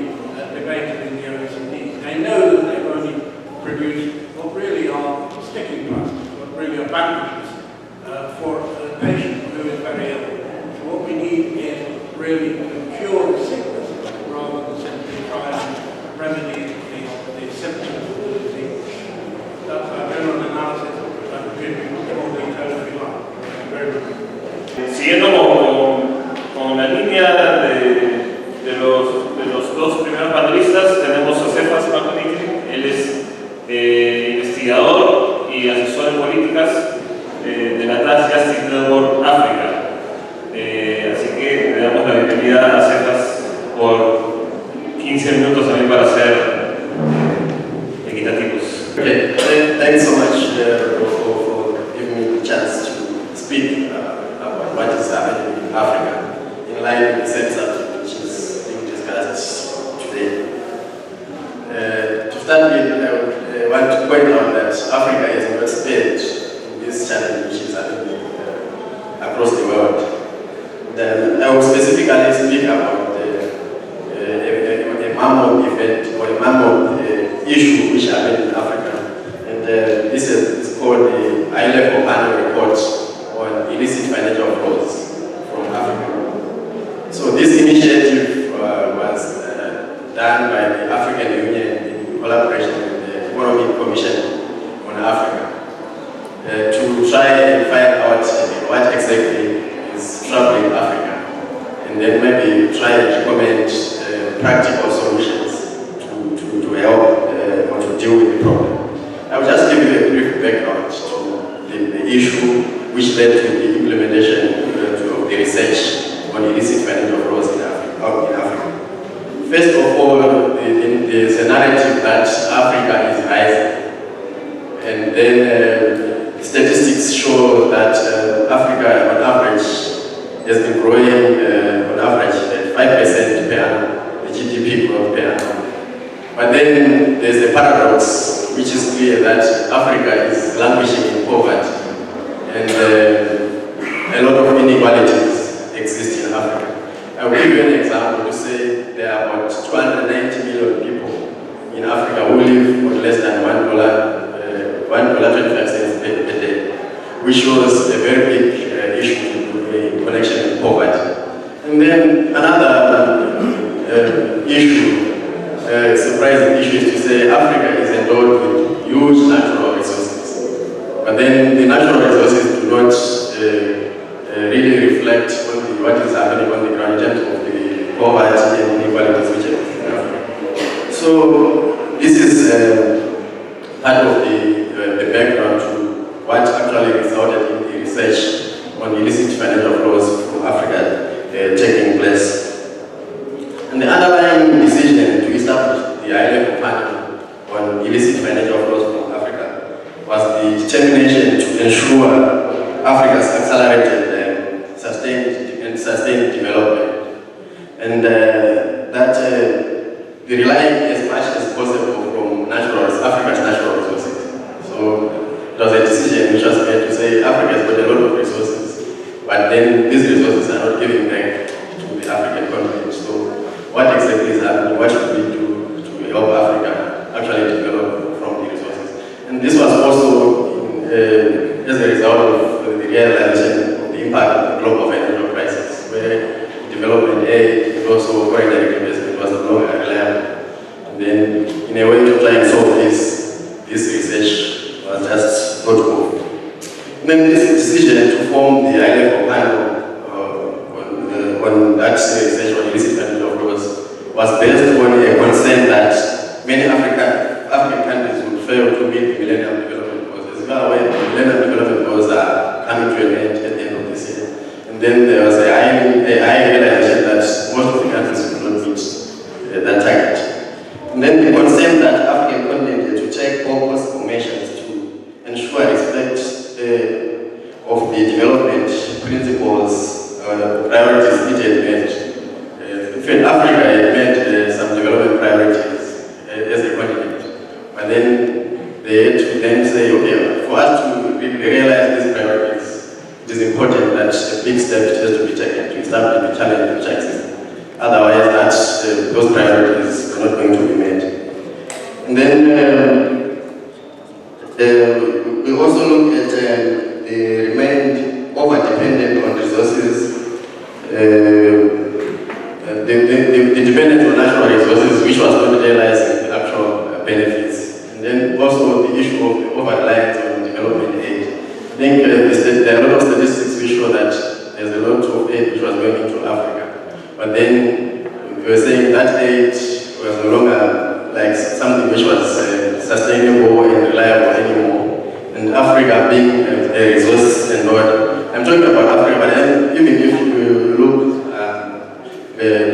S7: debated in the OECD. They know that they've only produced what really are sticking plasters, what really are bandages for a patient who is very ill. So what we need is really to cure the sickness rather than simply try and remedy the symptoms of the disease. That's our general analysis. I can give you much more detail if you like. Thank you very much.
S3: Siguiendo con la línea de los dos primeros panelistas, tenemos a Cephas Makonitli. Él es investigador y asesor en políticas de la Tax Justice Network África. Así que le damos la bienvenida a Cephas por 15 minutos también para ser equitativos.
S8: Okay, thanks so much for giving me the chance to speak about what is happening in Africa in line with the same subject which is being discussed today. To start with, I want to point out that Africa is not spared in this challenge which is happening across the world. Then I will specifically speak about a mammoth event or a mammoth issue which happened in Africa. And this is called the high-level panel report on illicit financial frauds from Africa. So this initiative was done by the African Union in collaboration with the Economic Commission on Africa to try and find out what exactly is troubling Africa, and then maybe try and recommend practical solutions to help or to deal with the problem. I will just give you a brief background to the issue which led to the implementation the research on illicit financial flows in Africa. First of all, there's a narrative that Africa is rising. And then statistics show that Africa, on average, has been growing on average at 5% per annum, the GDP growth per annum. But then there's a paradox, which is clear that Africa is languishing in poverty, and a lot of inequalities exist in Africa. I will give you an example to say there are about 290 million people in Africa who live on less than $1.25 per day, which shows a very big issue in connection with poverty. And then another surprising issue is to say Africa is endowed with huge natural resources. But then the natural resources do not really reflect on what is happening on the ground in terms of the poverty and inequalities which exist in Africa. So this is part of the background to what actually resulted in the research on illicit financial flows from Africa taking place. And the underlying decision to establish the high-level panel on illicit financial flows from Africa was the determination to ensure Africa's accelerated sustained development, and that we rely as much as possible from Africa's natural resources. So it was a decision which was made to say Africa has got a lot of resources, but then these resources are not giving back to the African continent. So what exactly is happening? What should we do to help Africa actually develop from the resources? And this was also as a result of the realization of the impact of the global financial crisis, where development aid and also foreign direct investment was no longer reliable. And then, in a way to try and solve this research was just not good. And then this decision to form the high-level panel on that research on illicit financial flows was based on a concern that many African countries would fail to meet the Millennium Development Goals. As you are aware, the Millennium Development Goals are coming to an end at the end of this year. And then there was a high realization that most of the countries would not meet that target. And then the concern that African continent had to take all possible measures to ensure respect of the development principles, priorities it had made. In fact, Africa had made some development priorities as a continent. But then they had to then say, okay, for us to really realize these priorities, it is important that a big step has to be taken to establish the challenge which exists. Otherwise, those priorities are not going to be made. And then we also look at the remained over-dependent on resources, the dependence on natural resources, which was not realizing the actual benefits. And then also the issue of over-reliance on development aid. I think there are a lot of statistics which show that there's a lot of aid which was going into Africa. But then we were saying that aid was no longer like something which was sustainable and reliable anymore. And Africa being a resource and node. I'm talking about Africa, but then even if you look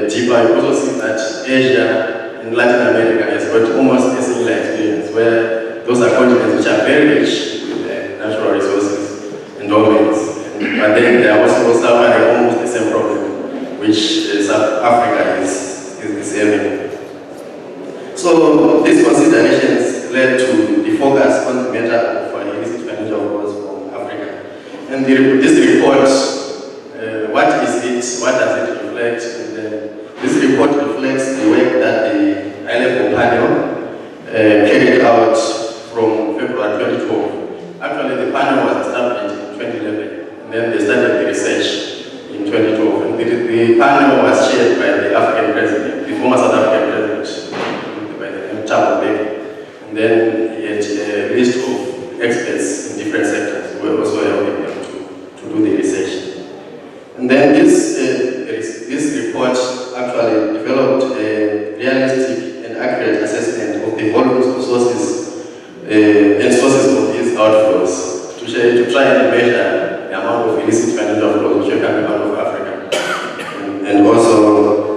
S8: deeper, you also see that Asia and Latin America has got almost a similar experience, where those are continents which are very rich with natural resources, endowments, but then they are also suffering almost the same problem which South Africa is having. So these considerations led to the focus on the matter of illicit financial flows from Africa. And this report, what is it? What does it reflect? And this report reflects the work that the high-level panel carried out from February 2012. Actually, the panel was established in 2011, and then they started the research in 2012. And the panel was chaired by the African president, the former South African president, by the name Thabo Mbeki. And then he had a list of experts in different sectors who were also helping them to do the research. And then this report actually developed a realistic and accurate assessment of the volumes of sources and sources of these outflows to try and measure the amount of illicit financial flows which are coming out of Africa.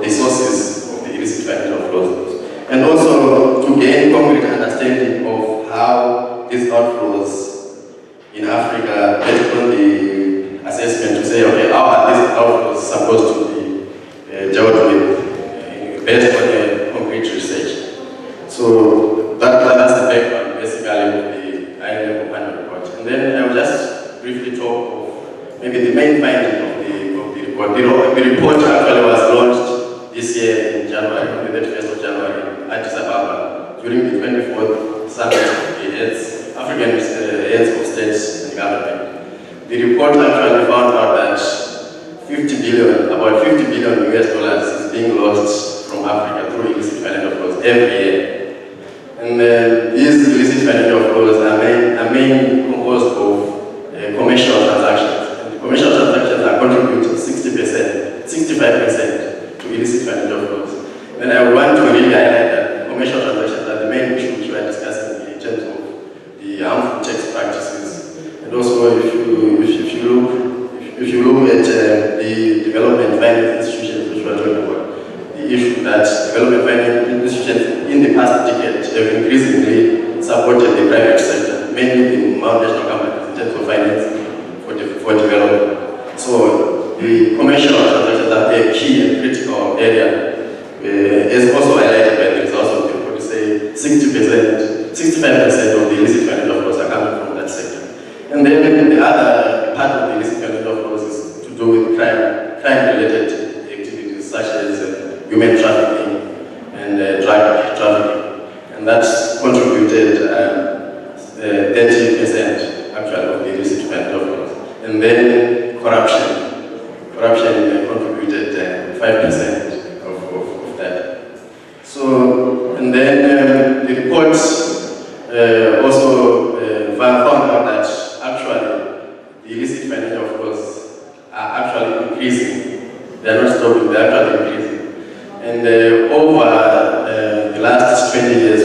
S8: the sources of the illicit financial flows, and also to gain concrete understanding of how these outflows in Africa, based on the assessment to say, okay, how are these outflows supposed to be dealt with, based on the concrete research. So that's the background, basically, of the high-level panel report. And then I will just briefly talk of maybe the main finding of the report. The report actually was launched this year in January, on the 31st of January, in Addis Ababa, during the 24th summit of the African heads of states and government. The report actually found out that about 50 billion US dollars is being lost from Africa through illicit financial flows every year. And these illicit financial flows are mainly composed of commercial transactions. And the commercial transactions are contributing 60%, 65% to illicit financial flows. And I want to really highlight that commercial transactions are the main issue which we are discussing in terms of the harmful tax practices. And also, if you look at the development finance institutions which we are talking about, the issue that development finance institutions in the past decade have increasingly supported the private sector, mainly the multinational companies in terms of financing for development. So the commercial transactions are a key and critical area. As also highlighted by the results of the report, say 65% of the illicit financial flows are coming from that sector. And then the other part of the illicit financial flows is to do with crime-related activities such as human trafficking and drug trafficking. And that's contributed 30% actually of the illicit financial flows. And then corruption contributed 5%. So, and then the report also found out that actually the illicit financial flows are actually increasing. They are not stopping, they are actually increasing. And over the last 20 years,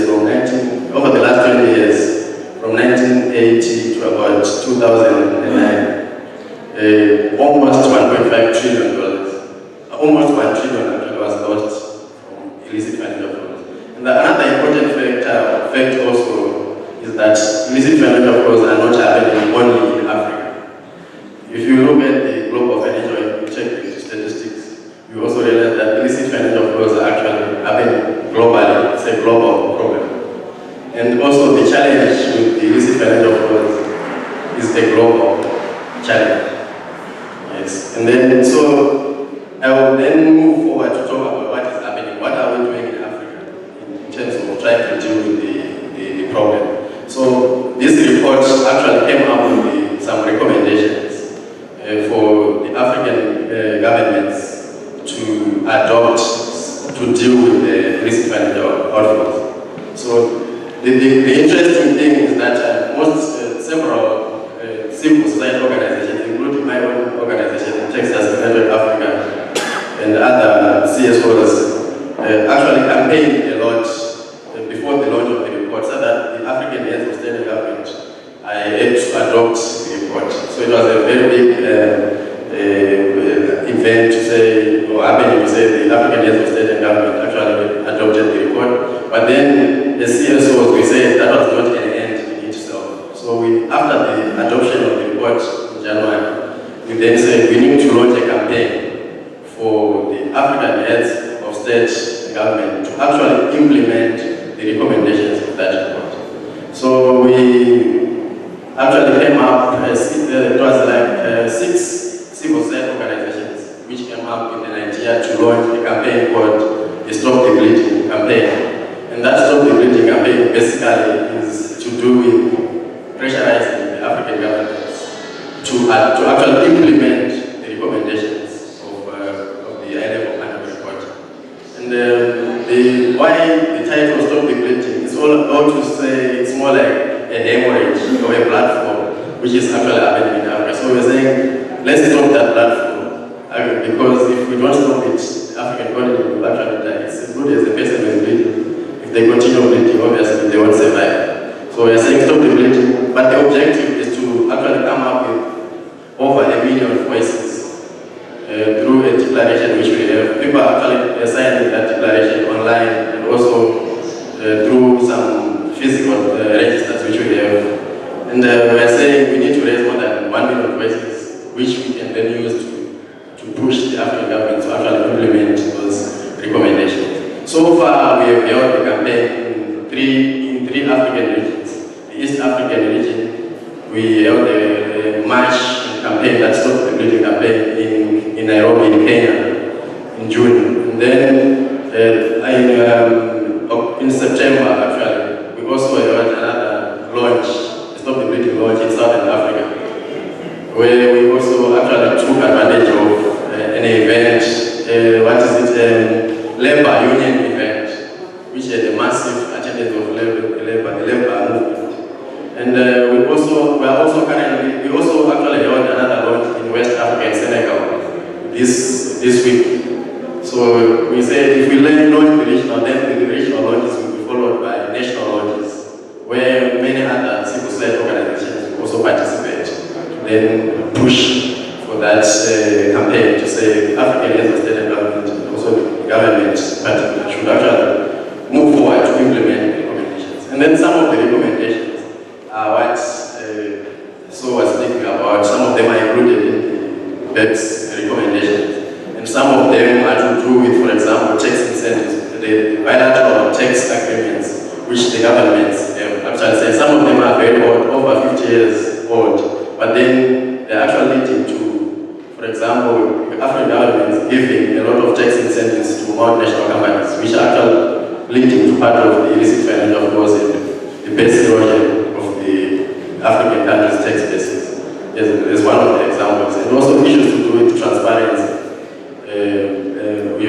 S8: from 1980 to about 2009, almost $1.5 trillion, almost $1 trillion actually was lost illicit financial flows. And another important fact also is that illicit financial flows are not happening only in Africa. If you look at the global financial statistics, you also realize that illicit financial flows are actually happening globally. It's a global problem. And also the challenge with the illicit financial flows is a global challenge. Yes. And then so I will then move forward to talk about what is happening, what are we doing in Africa in terms of trying to deal with the problem. So this report actually came up with some recommendations for the African governments to adopt to deal with the illicit financial outflows. So the interesting thing is that several civil society organizations, including my own organization, Texas United Africa, and other CSOs actually campaigned a lot before the launch of the report so that the African heads of state and government had to adopt the report. So it was a very big event to say, or happening to say the African heads of state and government actually adopted the report. But then the CSOs, we said that was not an end in itself. So after the adoption of the report in January, we then said we need to launch a campaign for the African heads of state and government to actually implement the recommendations of that report. So we actually came up, it was like 6 civil society organizations which came up in the idea to launch a campaign called the Stop the Bleeding campaign. And that Stop the Bleeding campaign basically is to do with pressurizing the African governments to actually implement the recommendations the high-level panel report. And why the title Stop the Bleeding is all to say it's more like a hemorrhage or a platform which is actually happening in Africa. So we're saying let's stop that platform because if we don't stop it, the African economy will actually die. It's as good as the person who is bleeding. If they continue bleeding, obviously they won't survive. So we're saying stop the bleeding, but the objective is to actually come up with over 1 million voices through a declaration which we have. People actually signing that declaration online and also through some physical registers which we have. And we are saying we need to raise more than 1 million voices, which we can then use to push the African government to actually implement those recommendations. So far, we have held the campaign in three African regions. The East African region, we held a march and campaign, that Stop the Bleeding campaign in Nairobi, in Kenya, in June. And then in September, actually, we also held another launch, Stop the Bleeding launch in Southern Africa, where we also actually took advantage of an event, labor union event, which had a massive attendance of the labor movement. And we also actually held another launch in West Africa and Senegal this week. So we said if we launch the regional, then the regional launches will be followed by national launches, where many other civil society organizations will also participate to then push for that campaign to say African heads of state and government, and also the government particularly, should actually move forward to implement the recommendations. And then some of the recommendations are what So was thinking about. Some of them are included in the BEPS recommendations. And some of them are to do with, for example, tax incentives, the bilateral tax agreements, which the governments have actually said. Some of them are very old, over 50 years old, but then they're actually leading to, for example, African governments giving a lot of tax incentives to multinational companies, which are actually leading to part of the illicit financial flows and the base erosion of the African countries' tax bases. Is one of the examples. And also issues to do with transparency. The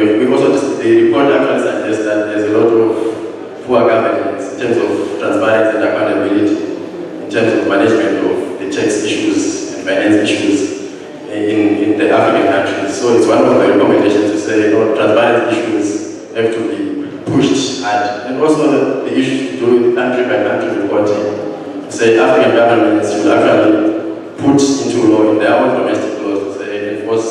S8: report actually suggests that there's a lot of poor governance in terms of transparency and accountability, in terms of management of the tax issues and finance issues in the African countries. So it's one of the recommendations to say, transparency issues have to be pushed hard. And also the issues to do with country by country reporting, to say African governments should actually put into law in their own domestic laws to say enforce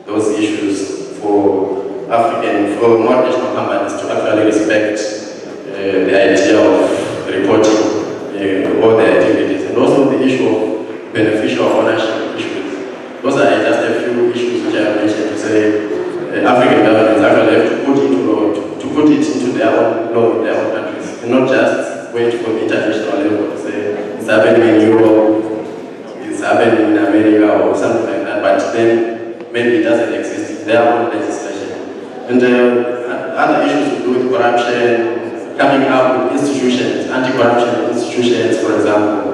S8: those issues for multinational companies to actually respect the idea of reporting all their activities. And also the issue of beneficial ownership issues. Those are just a few issues which I mentioned to say African governments actually have to put into law, to put it into their own law in their own countries, and not just wait for the international level to say it's happening in Europe, it's happening in America or something like that, but then maybe it doesn't exist in their own legislation. And other issues to do with corruption, coming up with institutions, anti-corruption institutions, for example,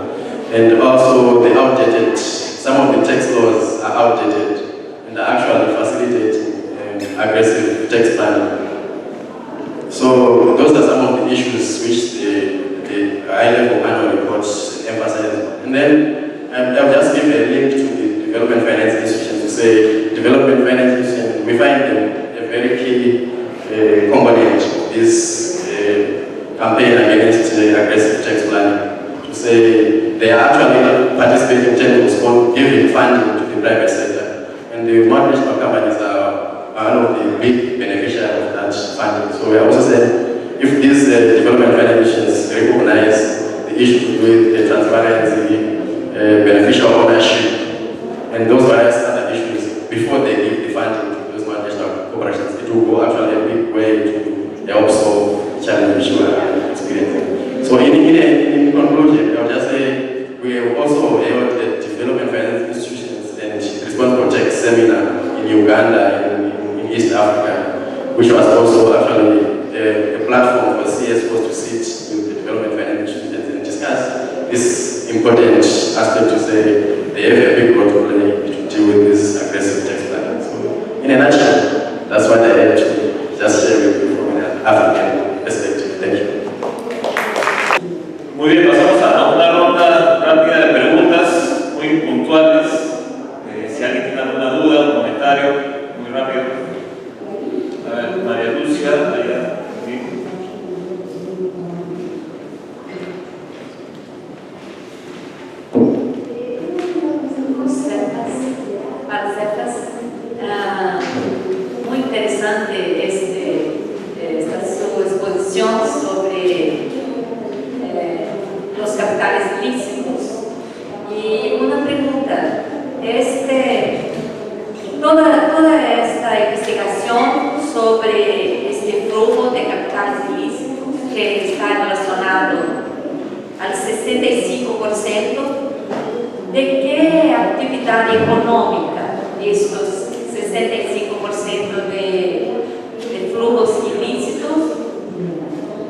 S8: and also the outdated, some of the tax laws are outdated and are actually facilitating aggressive tax planning. So those are some of the issues which the high-level annual reports emphasize. And then I'll just give a link to the development finance institutions to say development finance institutions, we find them a very key component of this campaign against aggressive tax planning. To say they are actually participating in terms of giving funding to the private sector. And the multinational companies are one of the big beneficiaries of that funding. So we are also saying if these development finance institutions recognize the issue with the transparency, beneficial ownership, and those various other issues before they give the funding to those multinational corporations, it will go actually a big way to help solve the challenge which we are experiencing. So in conclusion, I would just say we have also held a development finance institutions and responsible tax seminar in Uganda, in East Africa, which was also actually a platform for CSOs to sit with the development finance institutions and discuss this important aspect to say they have a big role to play to deal with this aggressive tax planning. So, in a nutshell, that's what I had to just share with you from an African perspective. Thank you.
S3: Muy bien, pasamos a una ronda rápida de preguntas, muy puntuales. Si alguien tiene alguna duda, un comentario, muy rápido. A ver, María Lucia, allá.
S9: toda esta investigación sobre este flujo de capitales ilícitos que está relacionado al 65%, ¿de qué actividad económica estos 65% de flujos ilícitos?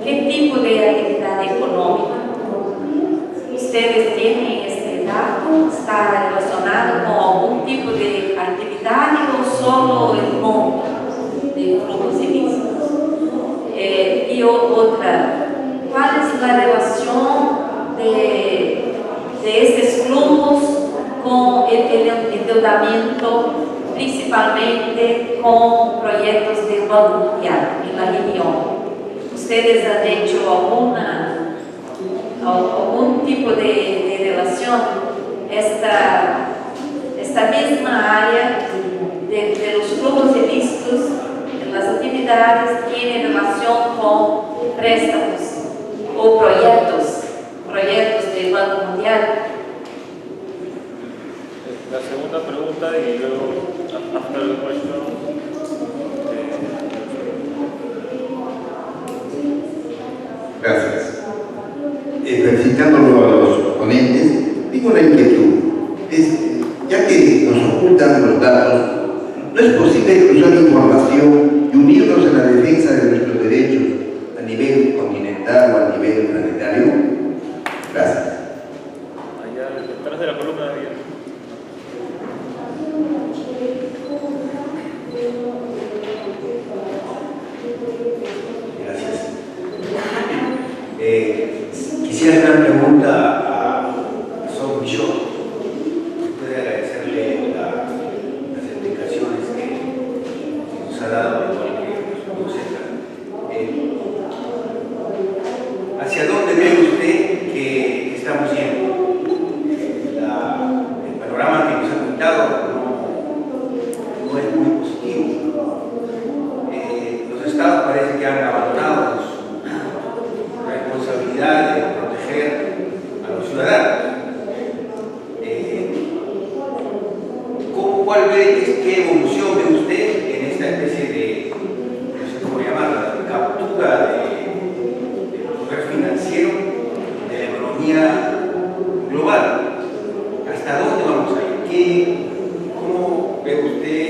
S9: ¿Qué tipo de actividad económica? ¿Ustedes tienen este dato? ¿Está relacionado con algún tipo de actividad o solo el monto de flujos ilícitos? Y otra, ¿cuál es la relación de estos flujos con el endeudamiento, principalmente con proyectos del Banco Mundial en la región? ¿Ustedes han hecho algún tipo de relación? Esta misma área de los flujos ilícitos en las actividades tiene relación con préstamos o proyectos del Banco Mundial.
S3: La segunda pregunta y luego, after the question.
S10: Gracias. Felicitándolo a los ponentes, tengo una inquietud. Ya que nos ocultan los datos, ¿no es posible cruzar información y unirnos en la defensa de nuestros derechos a nivel continental o a nivel planetario? Gracias.
S3: Allá detrás de la columna de bien.
S11: Gracias. Quisiera hacer una pregunta a Son Bishop. Puede agradecerle las explicaciones que nos ha dado, ¿hacia dónde ve usted que estamos yendo? El panorama que nos ha pintado no es muy positivo. Los estados parece que han abandonado su responsabilidad de proteger a los ciudadanos. ¿Cuál ve, qué evolución ve usted en esta especie de, no sé cómo llamarla, captura del poder financiero de la economía global? ¿Hasta dónde vamos a ir? ¿Cómo ve usted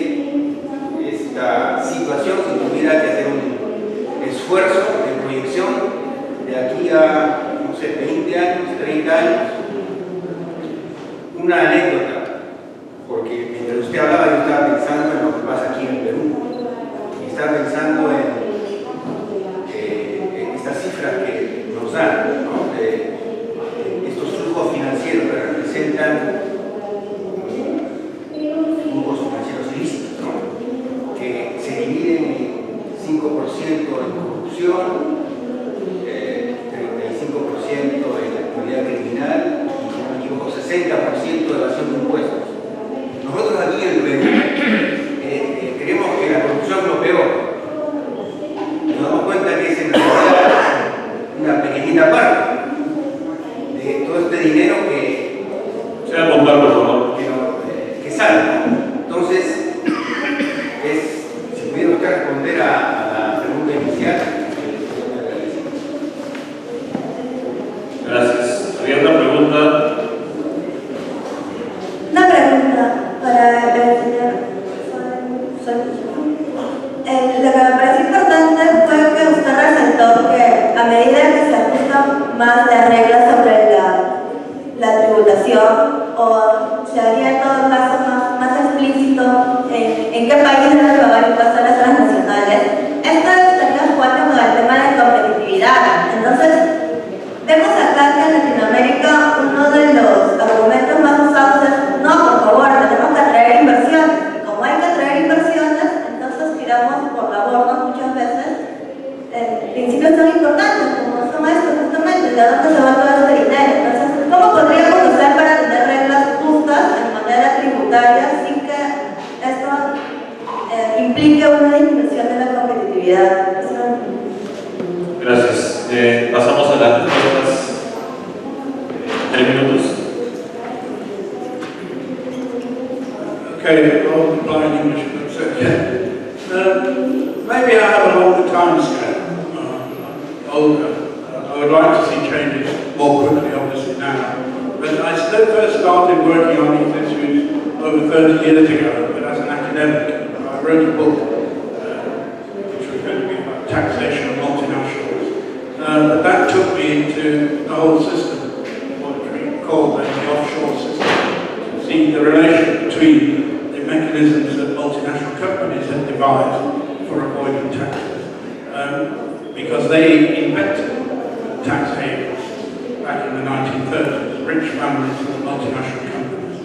S11: esta situación si tuviera que hacer un esfuerzo de proyección de aquí a, no sé, 20 años, 30 años? Una anécdota, porque mientras usted hablaba yo estaba pensando en lo que pasa aquí en el Perú y estaba pensando en estas cifras que nos dan, ¿no? De estos flujos financieros que representan flujos financieros ilícitos, ¿no? Que se dividen en 5% en corrupción, 35% en actividad criminal y un 60% de evasión de impuestos. Nosotros aquí en el Perú creemos que la corrupción es lo peor. Nos damos cuenta que es en realidad una pequeñita parte de todo este dinero que sale. Entonces, si pudiera usted responder a la pregunta inicial.
S3: Gracias. Había una pregunta.
S12: Una pregunta para el señor. Lo que me pareció importante fue que usted resaltó que a medida que se ajustan más las reglas sobre la tributación o se haría todo caso más explícito en qué país debe pagar impuestos a las transnacionales, esto estaría jugando con el tema de competitividad. Entonces, vemos acá que en Latinoamérica uno de los argumentos más usados es: no, por favor, tenemos que atraer inversiones. Y como hay que atraer inversiones, entonces tiramos por la borda muchas veces principios tan importantes como son estos, justamente, de dónde se va todo este dinero. Entonces, ¿cómo podríamos hacer para tener reglas justas en manera tributaria sin que esto implique una disminución de la competitividad?
S7: Okay, I'll reply in English if that's okay. Maybe I have a longer time scale, older. I would like to see changes more quickly, obviously, now. But I first started working on these issues over 30 years ago, but as an academic. I wrote a book which was going to be about taxation of multinationals. But that took me into the whole system, what we call the offshore system, to see the relation between the mechanisms that multinational companies have devised for avoiding taxes. Because they invented tax havens back in the 1930s, rich families and multinational companies.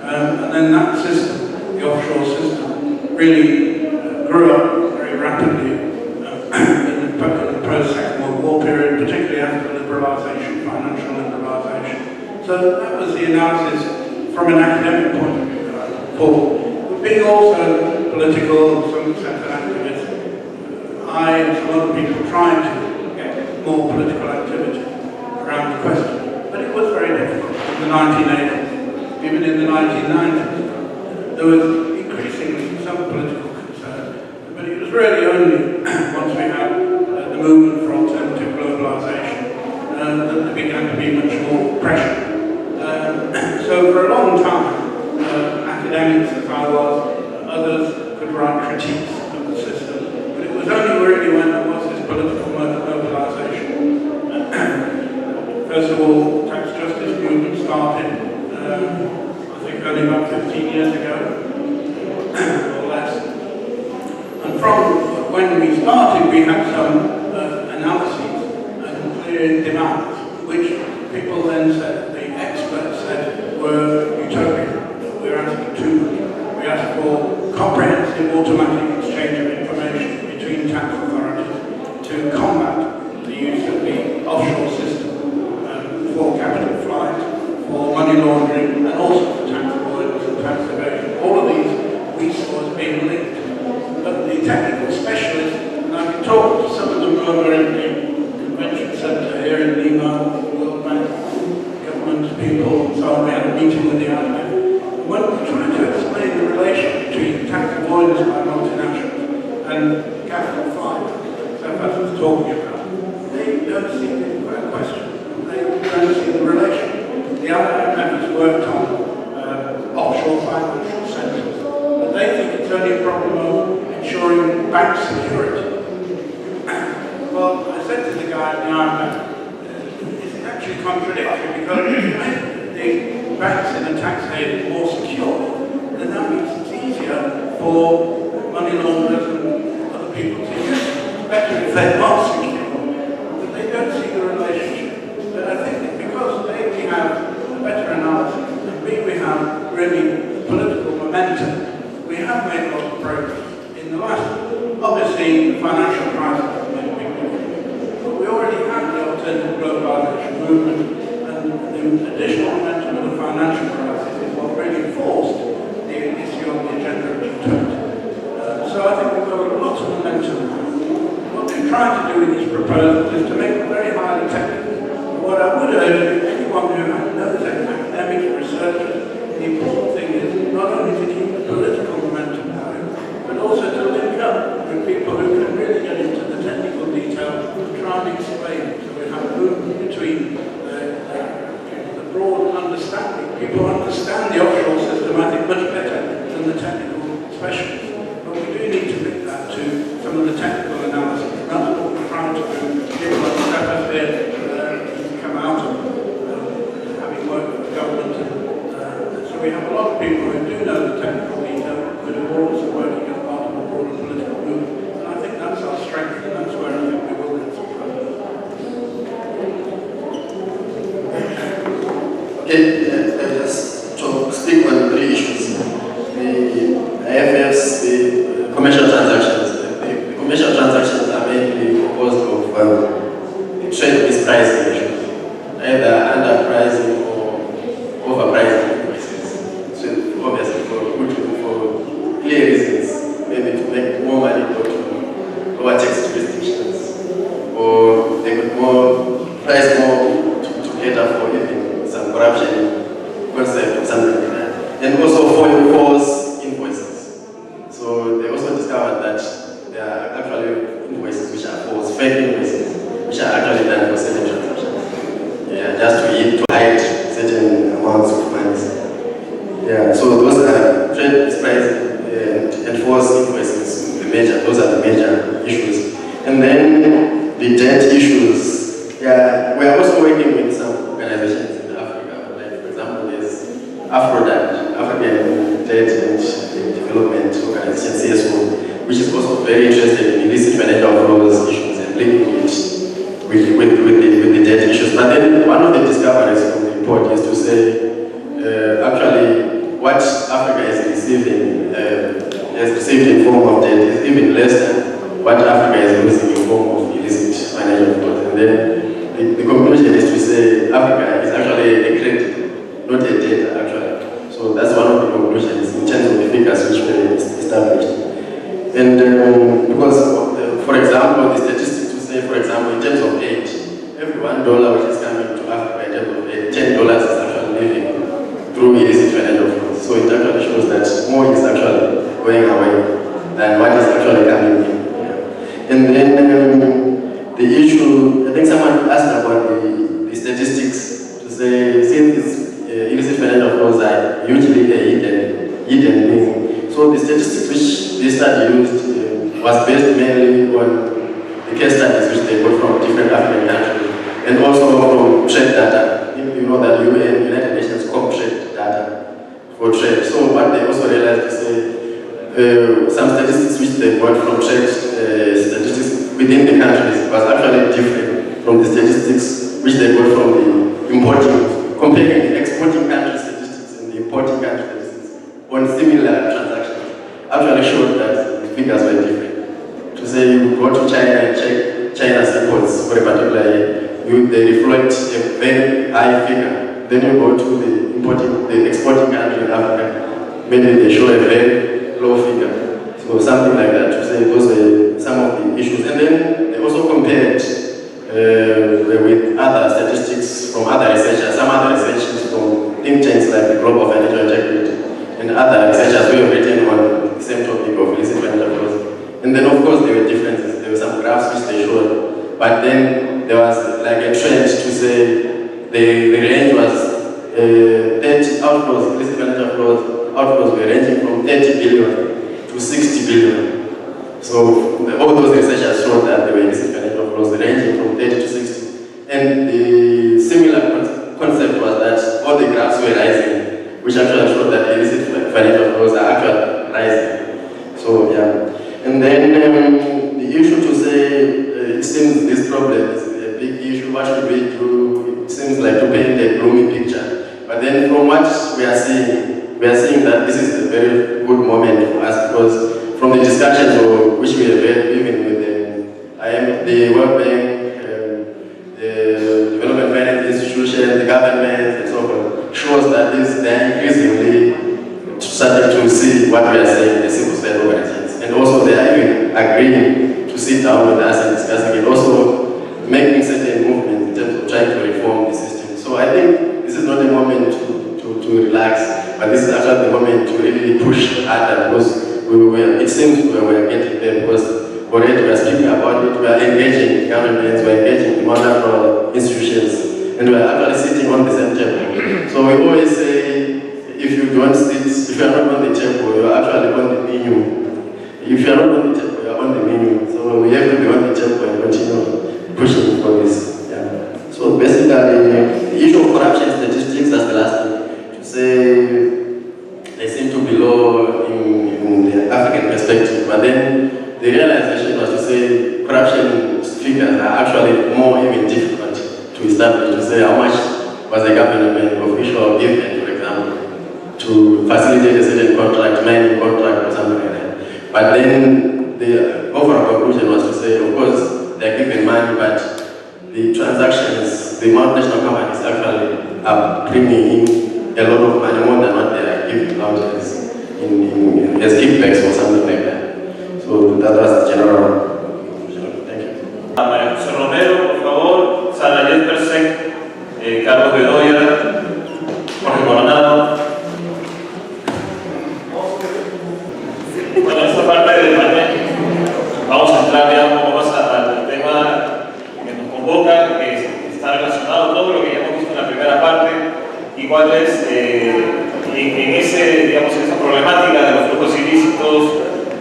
S7: And then that system, the offshore system, really grew up very rapidly in the post-Second World War period, particularly after liberalisation, financial liberalisation. So that was the analysis from an academic point of view that I thought. Being also political, some sense an activist, I and some other people tried to get more political activity around the question. But it was very difficult in the 1980s, even in the 1990s. There was increasingly some political concern, but it was really only once we had the movement for alternative globalisation that there began to be much more pressure. So for a long time, academics as I was, others could write critiques of the system, but it was only really when there was this political mobilisation. First of all, the tax justice movement started, I think only about 15 years ago, or less. And from when we started, we had some analyses and clear demands, which people then said, the experts said, were utopian. We're asking too much. We asked for comprehensive automatic exchange of information between tax authorities to combat the use of the offshore system for capital flight, for money laundering, and also for tax avoidance and tax evasion. All of these we saw as being linked. But the technical specialists, and I can talk to some of them over in the convention centre here in Lima, World Bank, government people, and so on. We had a meeting with the IMF. When we tried to explain the relation between tax avoidance by multinationals and capital flight, South Africa was talking about, they don't see the question. They don't see the relation. The IMF has worked on offshore financial centres, but they think it's only a problem of ensuring bank security. Well, I said to the guy in the IMF, it's actually contradictory because if you make the banks in a tax haven more secure, then that means it's easier for money launderers and other people to use. It's better if they're not secure. But they don't see the relationship. But I think that because A, we have a better analysis, and B, we have really political momentum, we have made a lot of progress in the last. Obviously, the financial crisis has made a big difference. But we already had the alternative globalisation movement, and the additional momentum of the financial crisis is what really forced the issue on the agenda of G20. So I think we've got a lot of momentum. What we're trying to do with these proposals is to make them very highly technical. What I would urge anyone who knows academics, researchers, the important thing is not only to keep the political momentum going, but also to link up with people who can really get into the technical detail and try and explain it. So we have a movement between the broad understanding. People understand the offshore system, I think, much better than the technical specialists. But we do need to link that to some of the technical analysis. That's what we're trying to do. People like Stefan here come out of having worked for the government. So we have a lot of people who do know the technical detail, but who are also working as part of a broader political movement. And I think that's our strength, and that's where I think we will get some progress.
S8: Okay, let us speak on three issues. The IFFs, the commercial transactions. The commercial transactions are mainly composed of trade-based pricing issues, either underpricing or overpricing invoices. So obviously for clear reasons, maybe to make more money go to lower tax jurisdictions, or they could price more to cater for even some corruption concept or something like that. And also for enforce in AFRODAD, African Debt and Development Organization, CSO, which is also very interested in illicit financial flows issues and linking it with the debt issues. But then one of the discoveries from the report is to say, actually, what Africa is receiving, has received in form of debt is even less than what Africa is losing in form of illicit financial flows. And then the conclusion is to say Africa is actually a credit, not a debt actually. So that's one of the conclusions in terms of the figures which were established. And because, for example, the statistics to say, for example, in terms of aid, every $1 which is coming to Africa in terms of aid, $10 is actually living through illicit financial flows. So it actually shows that more is actually going away than what is actually coming in. And then the issue, I think someone asked about the statistics to say, since illicit financial flows are usually a hidden thing. So the statistics which this study used was based mainly on the case studies which they got from different African countries and also from trade data. You know that UN, United Nations, trade data for trade. So what they also realized is some statistics which they got from trade statistics within the countries was actually different from the statistics which they got from the importing, comparing the exporting country statistics and the importing country statistics on similar transactions. Actually showed that the figures were different. To say you go to China and check China's imports for a particular year, they reflect a very high figure. Then you go to the exporting country in Africa, maybe they show a very low figure. So something like that, to say those were some of the issues. And then they also compared with other statistics from other researchers, some other researchers from think tanks like the Global Financial Integrity and other researchers who have written on the same topic of illicit financial flows. And then of course there were differences. There were some graphs which they showed, but then there was like a trend to say the range was 30 outflows, illicit financial outflows were ranging from 30 billion to 60 billion. So all those researchers showed that there were illicit financial flows ranging from 30 to 60. And the similar concept was that all the graphs were rising, which actually showed that illicit financial flows are actually rising. So yeah. And then the issue to say, it seems this problem is a big issue, what should we do? It seems like to paint a gloomy picture. But then from what we are seeing that this is a very good moment for us, because from the discussions which we have had even with the World Bank, the Development Finance Institution, the government, and so forth, shows that they are increasingly starting to see what we are saying, the civil society organizations. And also they are even agreeing to sit down with us and discussing and also making certain movements in terms of trying to reform the system. So I think this is not a moment to relax, but this is actually the moment to really push harder, because it seems we are getting there, because already we are speaking about it, we are engaging governments, we are engaging the multilateral institutions, and we are actually sitting on the same table. So we always say, if you don't sit, if you are not on the table, you are actually on the menu. If you are not on the table, you are on the menu. So we have to be on the table and continue pushing for this. Yeah. So basically, the issue of corruption statistics, that's the last thing. To say they seem to be low in the African perspective, but then the realization was to say corruption figures are actually more even difficult to establish, to say how much was the government official given, for example, to facilitate a certain contract, mining contract or something like that. But then the overall conclusion was to say, of course, they're given money, but the transactions, the multinational companies actually are bringing in a lot of money, more than what they are giving out as kickbacks or something like that. So that was the general conclusion. Thank you.
S3: María José Romero, por favor, Sara Jespersen, Carlos Bedoya, Jorge Coronado. Bueno, en esta parte del panel vamos a entrar ya un poco más al tema que nos convoca, que está relacionado todo lo que ya hemos visto en la primera parte, igual es en esa problemática de los flujos ilícitos,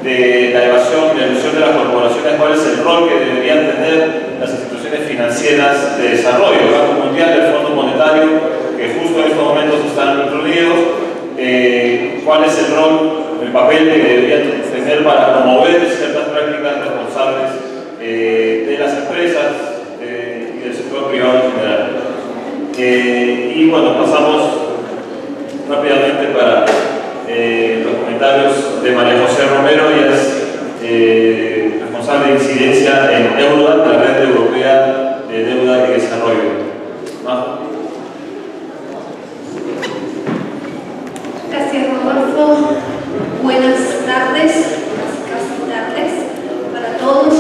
S3: de la evasión, la ilusión de las corporaciones, cuál es el rol que deberían tener las instituciones financieras de desarrollo, el Banco Mundial, el Fondo Monetario, que que justo en estos momentos están incluidos, cuál es el rol, el papel que deberían tener para promover ciertas prácticas responsables de las empresas y del sector privado en general. Y bueno, pasamos rápidamente para los comentarios de María José Romero. Ella es responsable de incidencia en EUDA, la Red Europea de Deuda y Desarrollo.
S9: Gracias, Rodolfo. Buenas tardes, casi tardes para todos.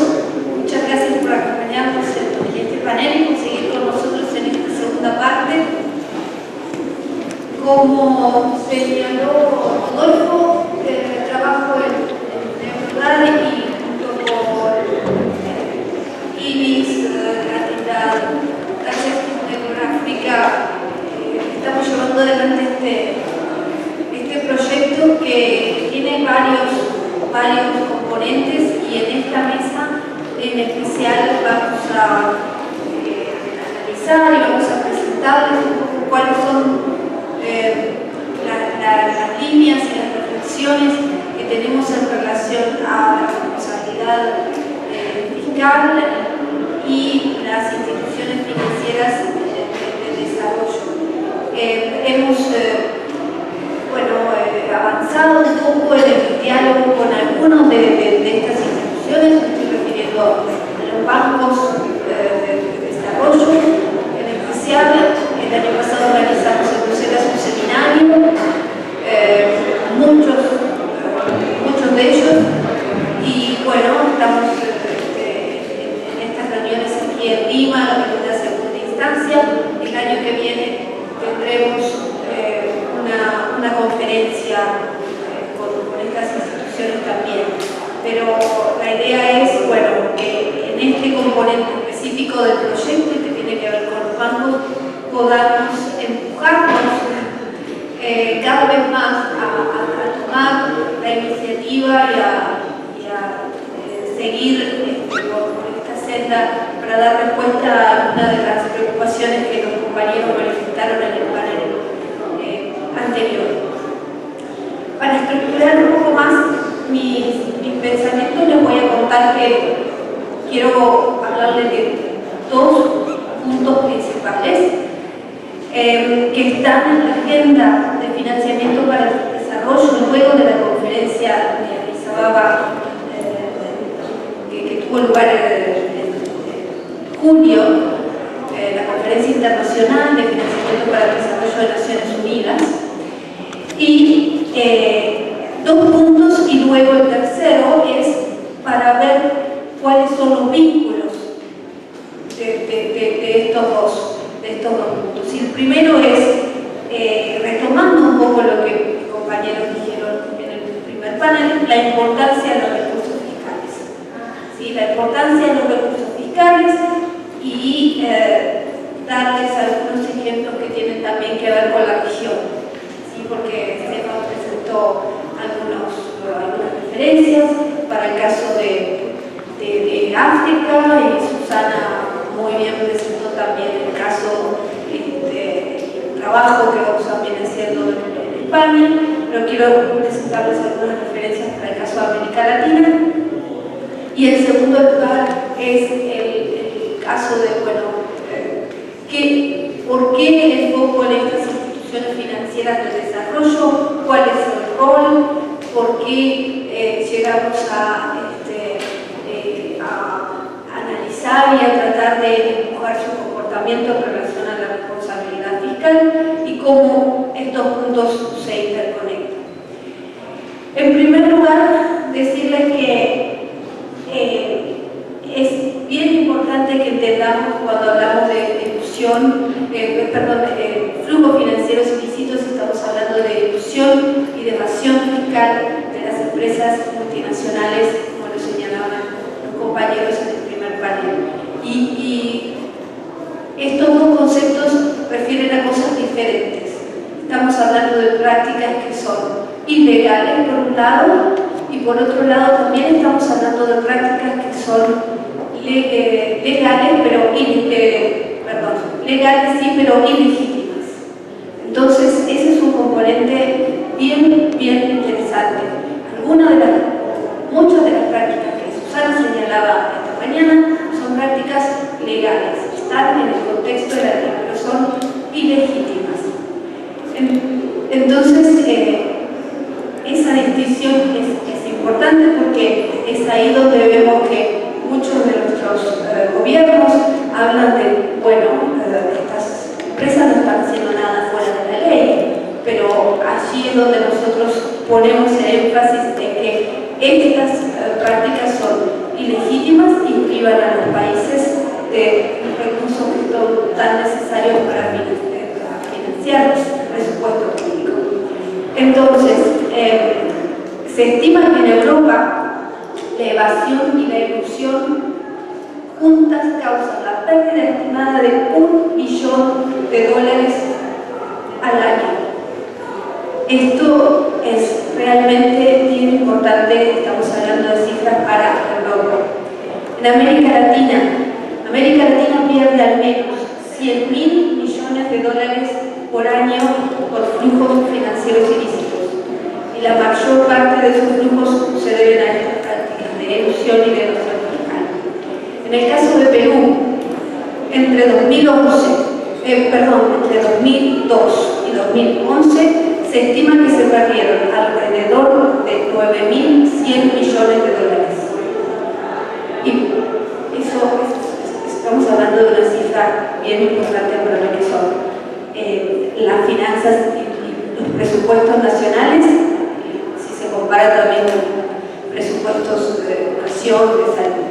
S9: Muchas gracias por acompañarnos en este panel y por seguir con nosotros en esta segunda parte. Como señaló Rodolfo, trabajo en EUDA y junto con IBIS, la Agencia Geográfica, estamos llevando adelante este proyecto que tiene varios componentes, y en esta mesa en especial vamos a analizar y vamos a presentarles un poco cuáles son las líneas y las reflexiones que tenemos en relación a la responsabilidad fiscal y las instituciones financieras de desarrollo. Hemos avanzado un poco en el diálogo con algunos de estas instituciones. Me estoy refiriendo a los bancos de desarrollo. En especial, el año pasado organizamos en Bruselas un seminario, muchos de ellos, y bueno, estamos en estas reuniones aquí en Lima, en una segunda instancia. El año que viene tendremos una conferencia con estas instituciones también. Pero la idea es, bueno, que en este componente específico del proyecto, y que tiene que ver con los bancos, podamos empujarnos cada vez más a tomar la iniciativa y a seguir por esta senda para dar respuesta a una de las preocupaciones que los compañeros manifestaron en el panel anterior. Para estructurar un poco más mis pensamientos, les voy a contar que quiero hablarles de dos puntos principales que están en la agenda de financiamiento para el desarrollo luego de la conferencia de Addis Ababa que tuvo lugar en junio, la Conferencia Internacional de Financiamiento para el Desarrollo de Naciones Unidas. Y dos puntos, y luego el tercero es para ver cuáles son los vínculos de estos dos puntos. Y el primero es, retomando un poco lo que mis compañeros dijeron en el primer panel, la importancia de los recursos fiscales. ¿Sí? La importancia de los recursos fiscales y darles algunos ejemplos que tienen también que ver con la región. ¿Sí? Porque Stefan presentó algunas referencias para el caso de África, y Susana muy bien presentó también el caso, el trabajo que vamos también haciendo en España, pero quiero presentarles algunas referencias para el caso de América Latina. Y en segundo lugar es el caso de, ¿por qué el foco en estas instituciones financieras de desarrollo? ¿Cuál es el rol? ¿Por qué llegamos a analizar y a tratar de empujar su comportamiento en relación a la responsabilidad fiscal y cómo estos puntos se interconectan? En primer lugar, decirles que es bien importante que entendamos cuando hablamos de flujos financieros ilícitos, estamos hablando de ilusión y de evasión fiscal de las empresas multinacionales, como lo señalaban los compañeros en el primer panel. Y estos dos conceptos refieren a cosas diferentes. Estamos hablando de prácticas que son ilegales por un lado, y por otro lado también estamos hablando de prácticas que son legales, legales sí, pero ilegítimas. Entonces, ese es un componente bien interesante. Muchas de las prácticas que Susana señalaba esta mañana son prácticas legales, están en el contexto de la ley, pero son ilegítimas. Entonces, esa distinción es importante porque es ahí donde vemos que muchos de nuestros gobiernos hablan de, bueno, estas empresas no están haciendo nada fuera de la ley, pero allí es donde nosotros ponemos el énfasis de que estas prácticas son ilegítimas y privan a los países de los recursos que son tan necesarios para financiar el presupuesto público. Entonces, se estima que en Europa la evasión y la ilusión juntas causan la pérdida estimada de $1 billón al año. Esto es realmente bien importante, estamos hablando de cifras para Europa. En América Latina pierde al menos $100.000 millones por año por flujos financieros ilícitos. Y la mayor parte de esos flujos se deben a estas prácticas de elusión y de evasión fiscal. En el caso de Perú, entre 2002 y 2011, se estima que se perdieron alrededor de $9.100 millones. Y eso estamos hablando de una cifra bien importante para lo que son las finanzas y los presupuestos nacionales, si se compara también con presupuestos de educación, de salud.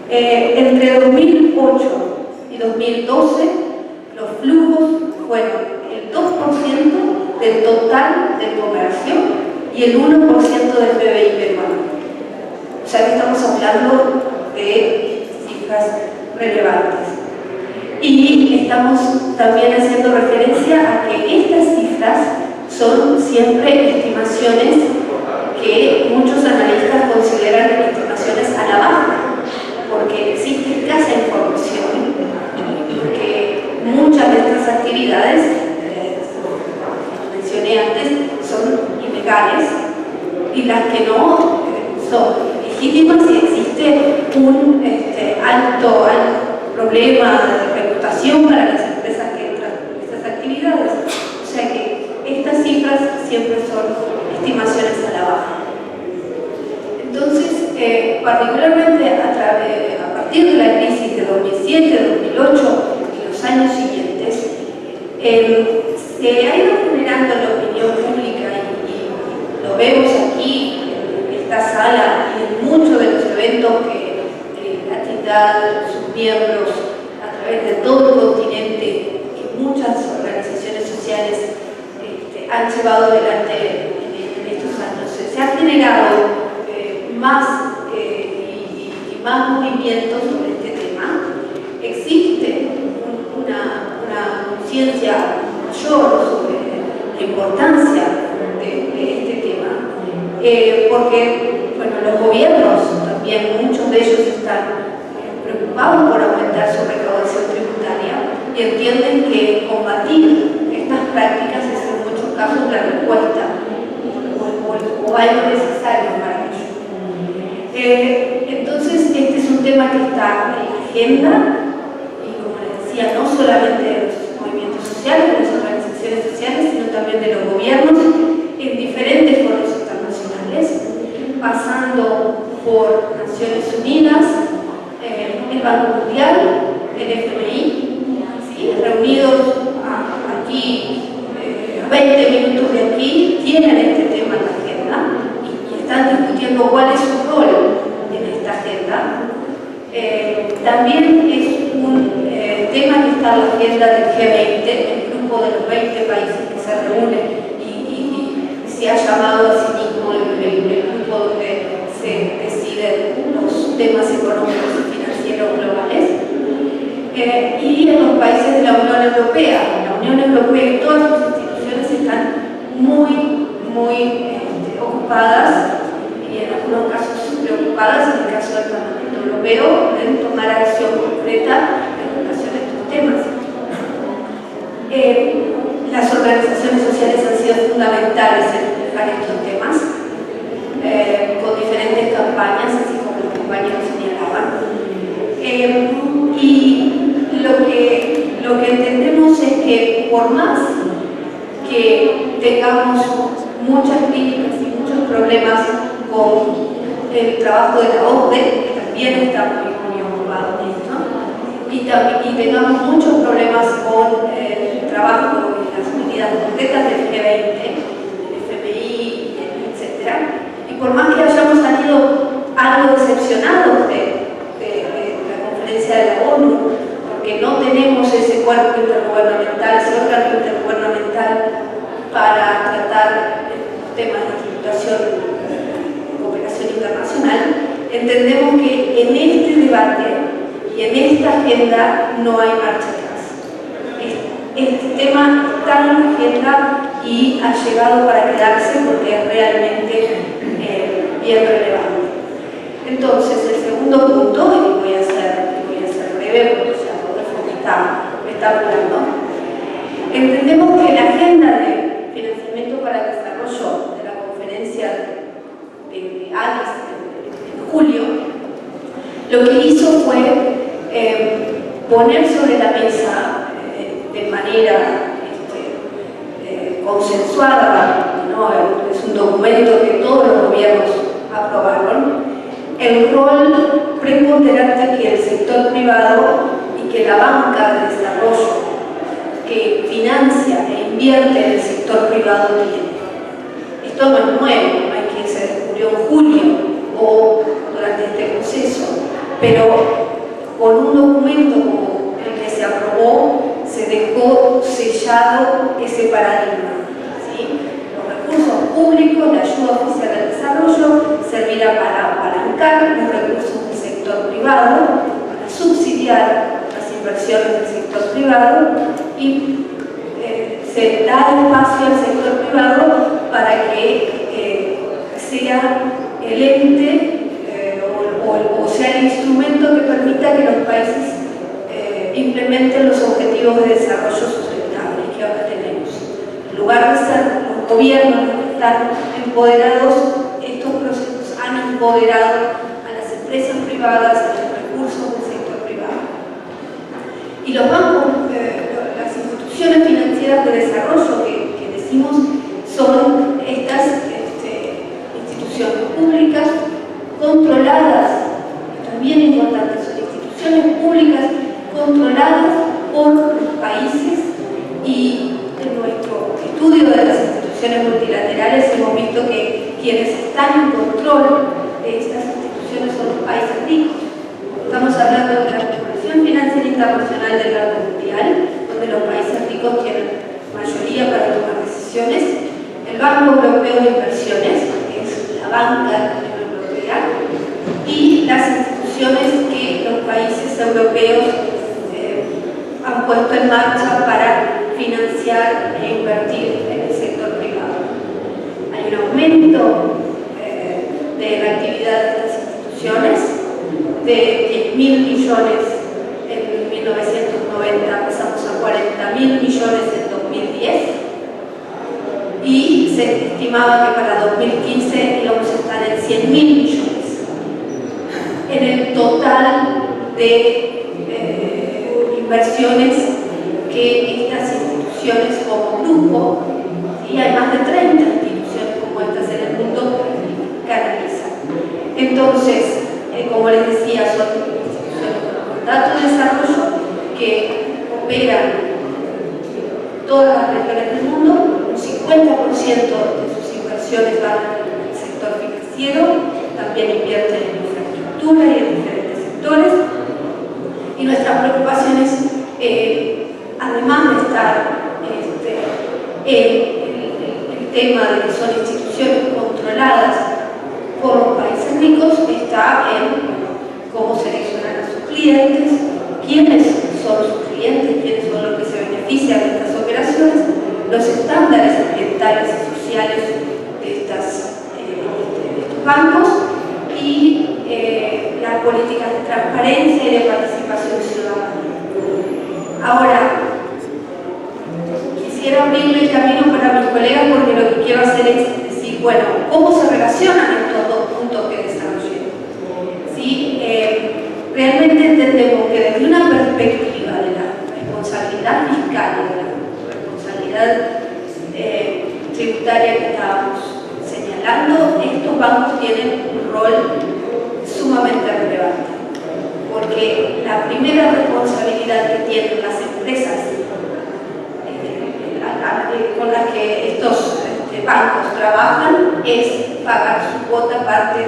S9: Entre 2008 y 2012, los flujos fueron el 2% del total del comercio y el 1% del PBI peruano. O sea que estamos hablando de cifras relevantes. Y estamos también haciendo referencia a que estas cifras son siempre estimaciones que muchos analistas consideran estimaciones a la baja, porque existe escasa información, porque muchas de estas actividades, como mencioné antes, son ilegales y las que no son legítimas y existe un alto problema de reputación para las empresas que entran en estas actividades. O sea que estas cifras siempre son estimaciones a la baja. Entonces, particularmente a partir de la crisis de 2007, 2008 y los años siguientes, se ha ido generando la opinión pública y lo vemos aquí en esta sala y en muchos de los eventos que la entidad, sus miembros, a través de todo el continente y muchas organizaciones sociales han llevado adelante en estos años. Se ha generado más y más movimientos sobre este tema. Existe una conciencia mayor sobre la importancia de este tema, porque bueno, los gobiernos también, muchos de ellos están preocupados por aumentar su recaudación tributaria y entienden que combatir estas prácticas es en muchos casos la respuesta o algo necesario para ello. Entonces, este es un tema que está en la agenda y, como les decía, no solamente de los movimientos sociales, de las organizaciones sociales, sino también de los gobiernos en diferentes foros internacionales, pasando por Naciones Unidas, el Banco Mundial, el FMI, ¿sí? Reunidos aquí, a 20 minutos de aquí, tienen este tema en la agenda y están discutiendo cuál es su rol en esta agenda. También es un tema que está en la agenda del G20, el grupo de los 20 países que se reúnen y se ha llamado a sí mismo el grupo donde se deciden los temas económicos y financieros globales. Y en los países de la Unión Europea. La Unión Europea y todas sus instituciones están muy ocupadas y en algunos casos preocupadas, en el caso del Parlamento Europeo, en tomar acción concreta en relación a estos temas. las organizaciones sociales han sido fundamentales en empujar estos temas, con diferentes campañas, así como los compañeros señalaban. Y lo que entendemos es que por más que tengamos muchas críticas y muchos problemas con el trabajo de la OCDE, que también está muy ocupado en esto, y tengamos muchos problemas con el trabajo y las medidas concretas del G20, del FMI, etc. Y por más que hayamos salido algo decepcionados de la conferencia de la ONU, porque no tenemos ese cuerpo intergubernamental, ese órgano intergubernamental para tratar los temas de tributación y cooperación internacional, entendemos que en este debate y en esta agenda no hay marcha atrás. Este tema está en la agenda y ha llegado para quedarse porque es realmente bien relevante. Entonces, el segundo punto, y voy a ser breve porque ya Rodolfo me está apurando, entendemos que la agenda de financiamiento para el desarrollo de la conferencia de Addis en julio, lo que hizo fue poner sobre la mesa de manera consensuada, ¿no? Es un documento que todos los gobiernos aprobaron, el rol preponderante que el sector privado y que la banca de desarrollo que financia e invierte en el sector privado tiene. Esto no es nuevo, no es que se descubrió en julio o durante este proceso, pero con un documento como el que se aprobó se dejó sellado ese paradigma. ¿Sí? Los recursos públicos, la ayuda oficial al desarrollo, servirá para apalancar los recursos del sector privado, para subsidiar las inversiones del sector privado y se da espacio al sector privado para que sea el ente o sea el instrumento que permita que los países implementen los objetivos de desarrollo sustentable que ahora tenemos. En lugar de ser los gobiernos los que están empoderados, estos procesos han empoderado a las empresas privadas, a los recursos del sector privado. Y los bancos, las instituciones financieras de desarrollo que decimos, son estas instituciones públicas controladas, esto es bien importante, son instituciones públicas controladas por los países, y en nuestro estudio de las instituciones multilaterales hemos visto que quienes están en control de estas instituciones son los países ricos. Estamos hablando de la Corporación Financiera Internacional del Banco Mundial, donde los países ricos tienen mayoría para tomar decisiones, el Banco Europeo de Inversiones, que es la banca de la Unión Europea, y las instituciones que los países europeos han puesto en marcha para financiar e invertir en el sector privado. Hay un aumento de la actividad de estas instituciones de 10.000 millones en 1990, pasamos a 40.000 millones en 2010, y se estimaba que para 2015 íbamos a estar en 100.000 millones. En el total de inversiones que estas instituciones como grupo, y hay más de 30 instituciones como estas en el mundo, canalizan. Entonces, como les decía, son instituciones con mandato de desarrollo que operan en todas las regiones del mundo. Un 50% de sus inversiones van al sector financiero, también invierten en infraestructura y en diferentes sectores. Y nuestras preocupaciones, además de estar el tema de que son instituciones controladas por los países ricos, está en cómo seleccionar a sus clientes, quiénes son sus clientes, quiénes son los que se benefician de estas operaciones, los estándares ambientales y sociales de estos bancos, y las políticas de transparencia y de participación ciudadana. Ahora, quisiera abrirle el camino para mis colegas porque lo que quiero hacer es decir, bueno, ¿cómo se relacionan estos dos puntos que desarrollé? ¿Sí? Realmente entendemos que desde una perspectiva de la responsabilidad fiscal y de la responsabilidad tributaria que estábamos señalando, estos bancos tienen un rol sumamente relevante, porque la primera responsabilidad que tienen las empresas con las que estos bancos trabajan es pagar su cuota parte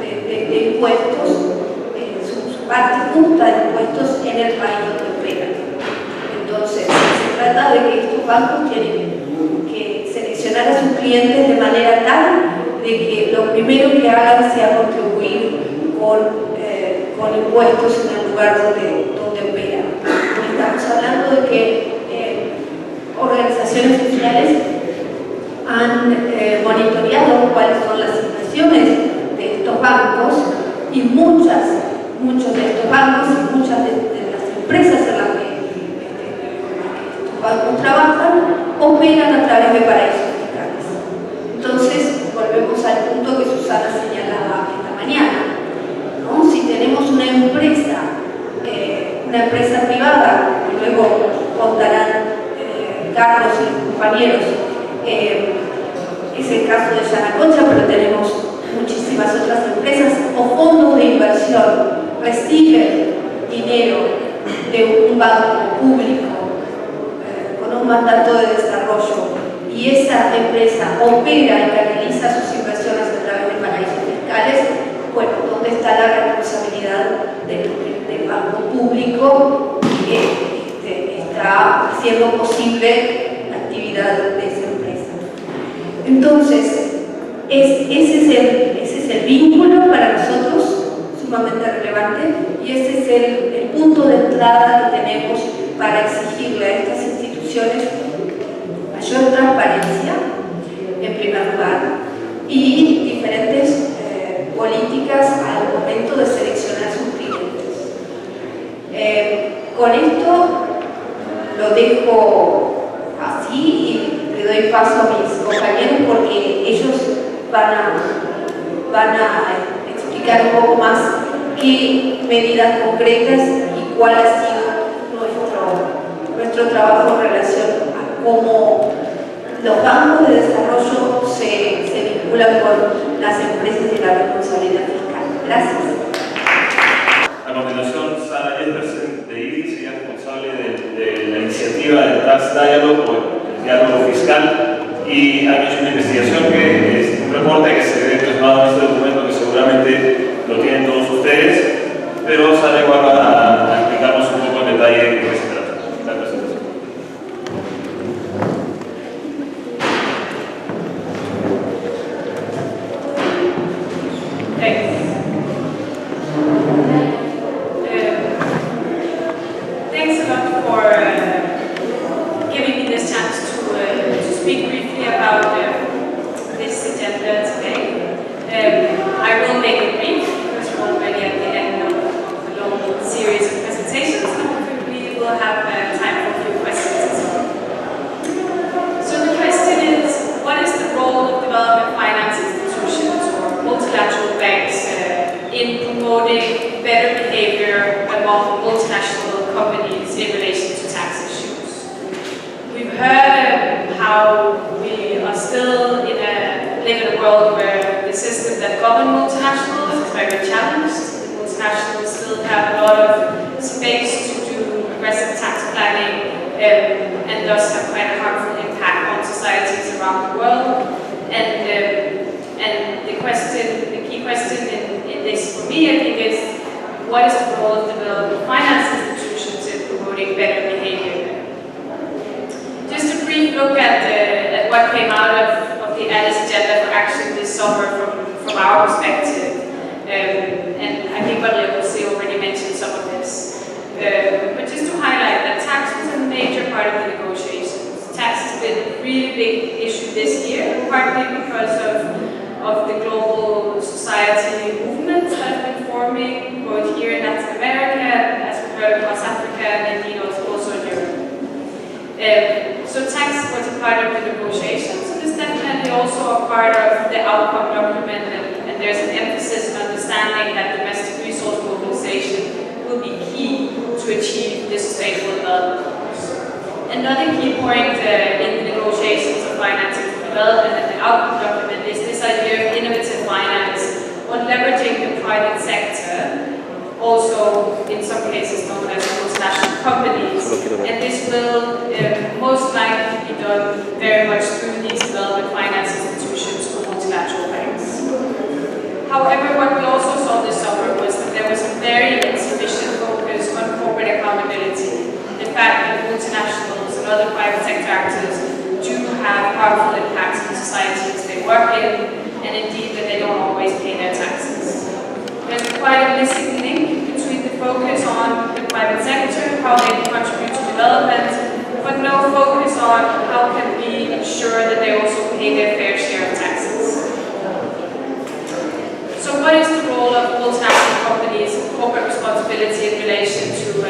S9: de impuestos, su parte justa de impuestos en el país donde operan. Entonces, se trata de que estos bancos tienen que seleccionar a sus clientes de manera tal de que lo primero que hagan sea contribuir con impuestos en el lugar donde operan. Estamos hablando de que organizaciones sociales han monitoreado cuáles son las situaciones de estos bancos y muchos de estos bancos y muchas de las empresas en las que estos bancos trabajan operan a través de paraísos fiscales. Entonces, volvemos al punto que Susana señalaba esta mañana, ¿no? Si tenemos una empresa privada, y luego contarán Carlos y sus compañeros, es el caso de Yanacocha, pero tenemos muchísimas otras empresas o fondos de inversión reciben dinero de un banco público con un mandato de desarrollo y esa empresa opera y canaliza sus inversiones a través de paraísos fiscales, bueno, ¿dónde está la responsabilidad del banco público que está haciendo posible la actividad de esa empresa? Entonces, ese es el vínculo para nosotros sumamente relevante y ese es el punto de entrada que tenemos para exigirle a estas instituciones mayor transparencia, en primer lugar, y diferentes políticas al momento de seleccionar sus clientes. Con esto lo dejo así y le doy paso a mis compañeros porque ellos van a explicar un poco más qué medidas concretas y cuál ha sido nuestro trabajo en relación a cómo los bancos de desarrollo se vinculan con las empresas y la responsabilidad fiscal. Gracias.
S3: A continuación, Sara Jespersen de IDI sería responsable de la iniciativa del Tax Dialogue o el diálogo fiscal y ha hecho una investigación que es un reporte que se ve plasmado en este documento que seguramente lo tienen todos ustedes, pero Sara igual va a explicarnos un poco en detalle de qué se trata la presentación.
S13: Thanks a lot for giving me this chance to speak briefly about this agenda today. I will make it brief because we're already at the end of a long series of presentations and hopefully we'll have time for a few questions as well. So the question is, what is the role of development finance institutions or multilateral banks in promoting better behavior among multinational companies in relation to tax issues? We've heard how we are still live in a world where the system that govern multinationals is very challenged. The multinationals still have a lot of space to do aggressive tax planning and thus have quite a harmful impact on societies around the world. And the key question in this for me, I think, is what is the role of development finance institutions in promoting better behavior? Just a brief look at what came out of the Addis Agenda for Action this summer from our perspective. And I think Maria Jose already mentioned some of this. But just to highlight that tax was a major part of the negotiations. Tax has been a really big issue this year, partly because of the global society movements that have been forming, both here in Latin America, as we heard, across Africa, and also in Europe. So tax was a part of the negotiations, and it's definitely also a part of the outcome document, and there's an emphasis on understanding that domestic resource mobilization will be key to achieve the sustainable development goals. Another key point in the negotiations of financing for development and the outcome document is this idea of innovative finance, on leveraging the private sector, also in some cases known as multinational companies, and this will most likely be done very much through these development finance institutions or multilateral banks. However, what we also saw this summer was that there was a very insufficient focus on corporate accountability. The fact that multinationals and other private sector actors do have powerful impacts on the societies they work in, and indeed that they don't always pay their taxes. There's quite a missing link between the focus on the private sector, how they contribute to development, but no focus on how can we ensure that they also pay their fair share of taxes. So what is the role of multinational companies and corporate responsibility in relation to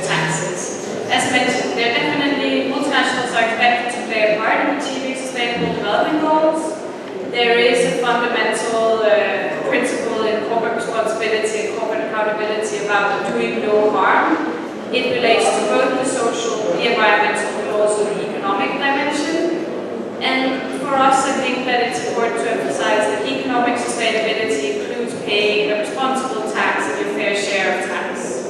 S13: taxes? As mentioned, multinationals are expected to play a part in achieving sustainable development goals. There is a fundamental principle in corporate responsibility and corporate accountability about doing no harm. It relates to both the social, the environmental, but also the economic dimension. And for us, I think that it's important to emphasize that economic sustainability includes paying a responsible tax and your fair share of tax.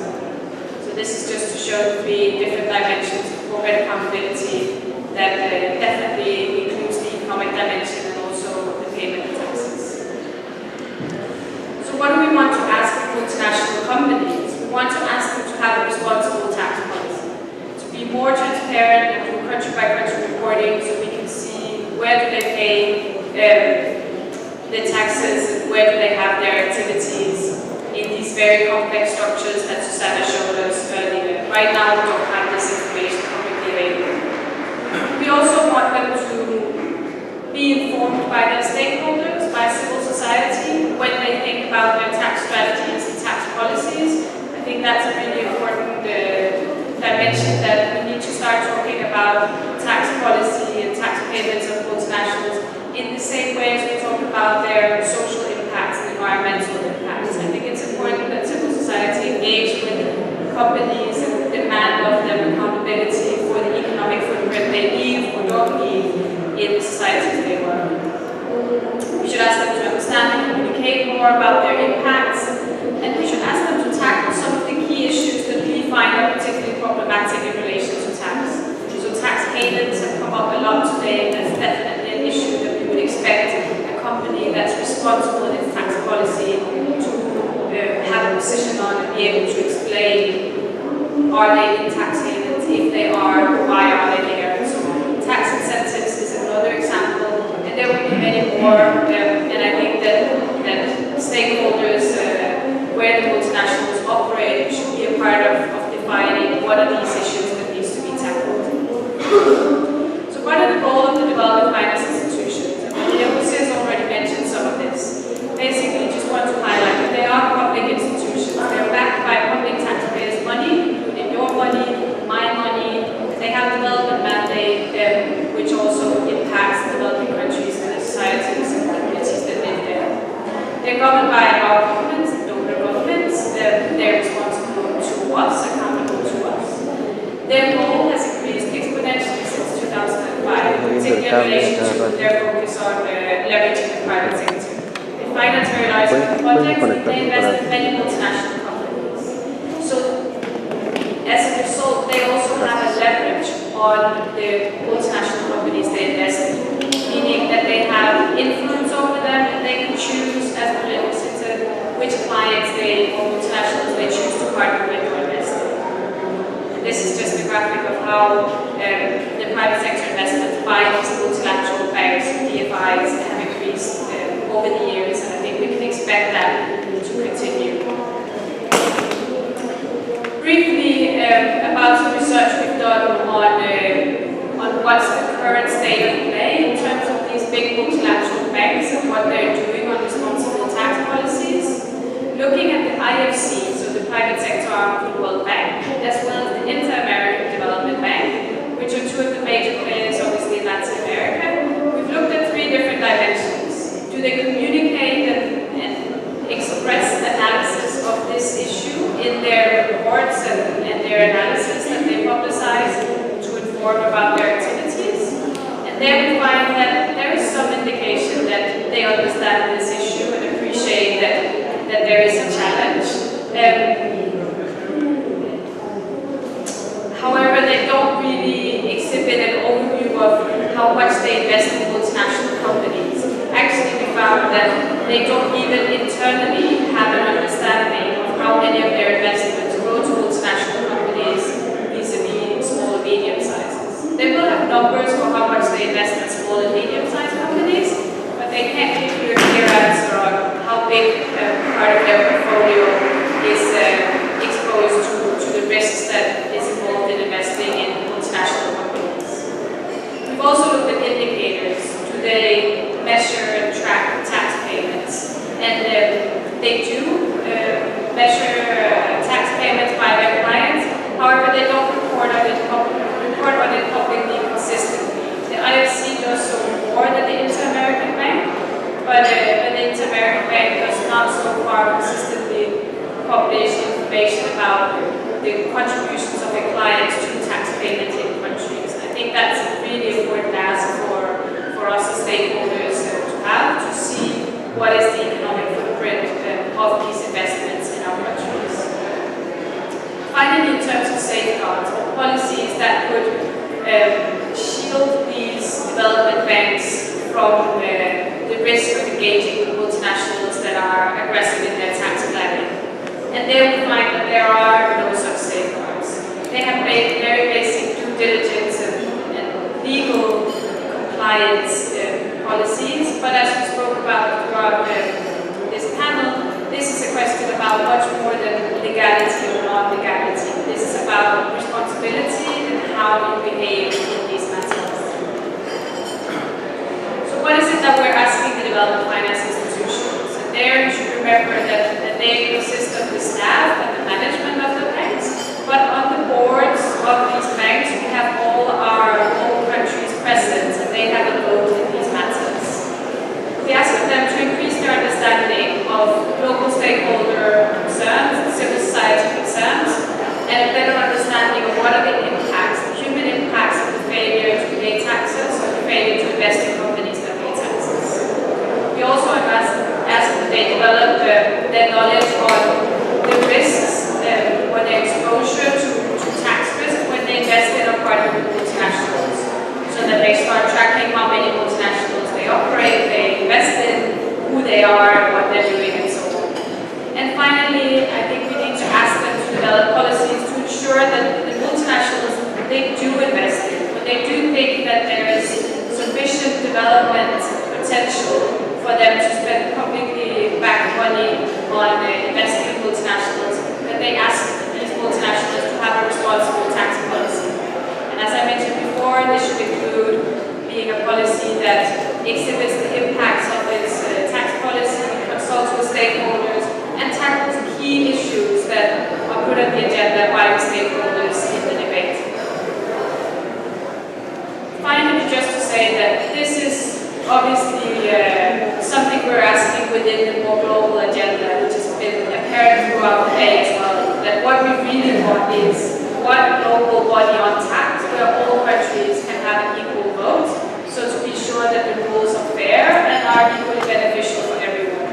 S13: So this is just to show the three different dimensions of corporate accountability that definitely includes the economic dimension and also the payment of taxes. So what do we want to ask multinational companies? We want to ask them to have a responsible tax policy, to be more transparent and do country by country reporting so we can see where do they pay the taxes and where do they have their activities in these very complex structures that Susanna showed us earlier. Right now we don't have this information publicly available. We also want them to be informed by their stakeholders, by civil society, when they think about their tax strategies and tax policies. I think that's a really important dimension that we need to start talking about tax policy and tax payments of multinationals in the same way as we talk about their social impacts and environmental impacts. I think it's important that civil society engage with companies and demand of them accountability for the economic footprint they leave or don't leave in the societies they work in. We should ask them to understand and communicate more about their impacts, and we should ask them to tackle some of the key issues that we find are particularly problematic in relation to tax. So tax havens have come up a lot today, and that's definitely an issue that we would expect a company that's responsible in its tax policy to have a position on and be able to explain, are they in tax havens? If they are, why are they there? And so tax incentives is another example, and there will be many more, and I think that stakeholders, where the multinationals operate, should be a part of defining what are these issues that needs to be tackled. So what are the goals of the development finance institutions? Jose has already mentioned some of this. Basically, just want to highlight that they are public institutions. They're backed by public taxpayers' money, including your money, my money. They have development mandate, which also impacts developing countries and the societies and communities that live there. They're governed by our governments and donor governments. They're responsible to us, accountable to us. Their role has increased exponentially since 2005, particularly in relation to their focus on leveraging the private sector. They finance very large projects and they invest in many multinational companies. So, as a result, they also have a leverage on the multinational companies they invest in, meaning that they have influence over them and they can choose, as Malin said, which clients or multinationals they choose to partner with or invest in. And this is just a graphic of how the private sector investment by these multilateral banks and DFIs have increased over the years, and I think we can expect that to continue. Briefly about some research we've done on what's the current state of play in terms of these big multilateral banks and what they're doing on responsible tax policies. Looking at the IFC, so the private sector arm of the World Bank, as well as the Inter-American Development Bank, which are two of the major players obviously in Latin they communicate and express analysis of this issue in their reports and their analysis that they publicize to inform about their activities. And there we find that there is some indication that they understand this issue and appreciate that there is a challenge. However, they don't really exhibit an overview of how much they invest in multinational companies. Actually, we found that they don't even internally have an understanding of how many of their investments go to multinational companies vis-a-vis small and medium sizes. They will have numbers for how much they invest in small and medium-sized companies, but they can't give you a clear answer on how big part of their portfolio is exposed to the risks that is involved in investing in multinational companies. We've also looked at indicators. Do they measure and track tax payments? And they do measure tax payments by their clients. However, they don't report on it publicly consistently. The IFC does so more than the Inter-American Bank, but the Inter-American Bank does not so far consistently publish information about the contributions of their clients to tax payments in countries. I think that's a really important ask for us as stakeholders to have, to see what is the economic footprint of these investments in our countries. Finally, in terms of safeguards or policies that could shield these development banks from the risk of engaging with multinationals that are aggressive in their tax planning. And there we find that there are no such safeguards. They have made very basic due diligence and legal compliance policies, but as we spoke about throughout this panel, this is a question about much more than legality or non-legality. This is about responsibility and how you behave in these matters. So what is it that we're asking the development finance institutions? And there you should remember that they consist of the staff and the management of the banks, but on the boards of these banks we have all our home countries present, and they have a vote in these matters. We ask them to increase their understanding of local stakeholder concerns, civil society concerns, and a better understanding of what are the impacts, the human impacts of the failure to pay taxes or the failure to invest in companies that pay taxes. We also ask that they develop their knowledge on the risks or their exposure to tax risk when they invest in or partner with multinationals, so that they start tracking how many multinationals they operate, they invest in, who they are, what they're doing, and so on. And finally, I think we need to ask them to develop policies to ensure that the multinationals they do invest in, when they do think that there is sufficient development potential for them to spend publicly backed money on investing in multinationals, that they ask these multinationals to have a responsible tax policy. And as I mentioned before, this should include being a policy that exhibits the impacts of its tax policy, consults with stakeholders, and tackles key issues that are put on the agenda by the stakeholders in the debate. Finally, just to say that this is obviously something we're asking within the more global agenda, which has been apparent throughout the day as well, that what we really want is one global body on tax where all countries can have an equal vote, so to be sure that the rules are fair and are equally beneficial for everyone.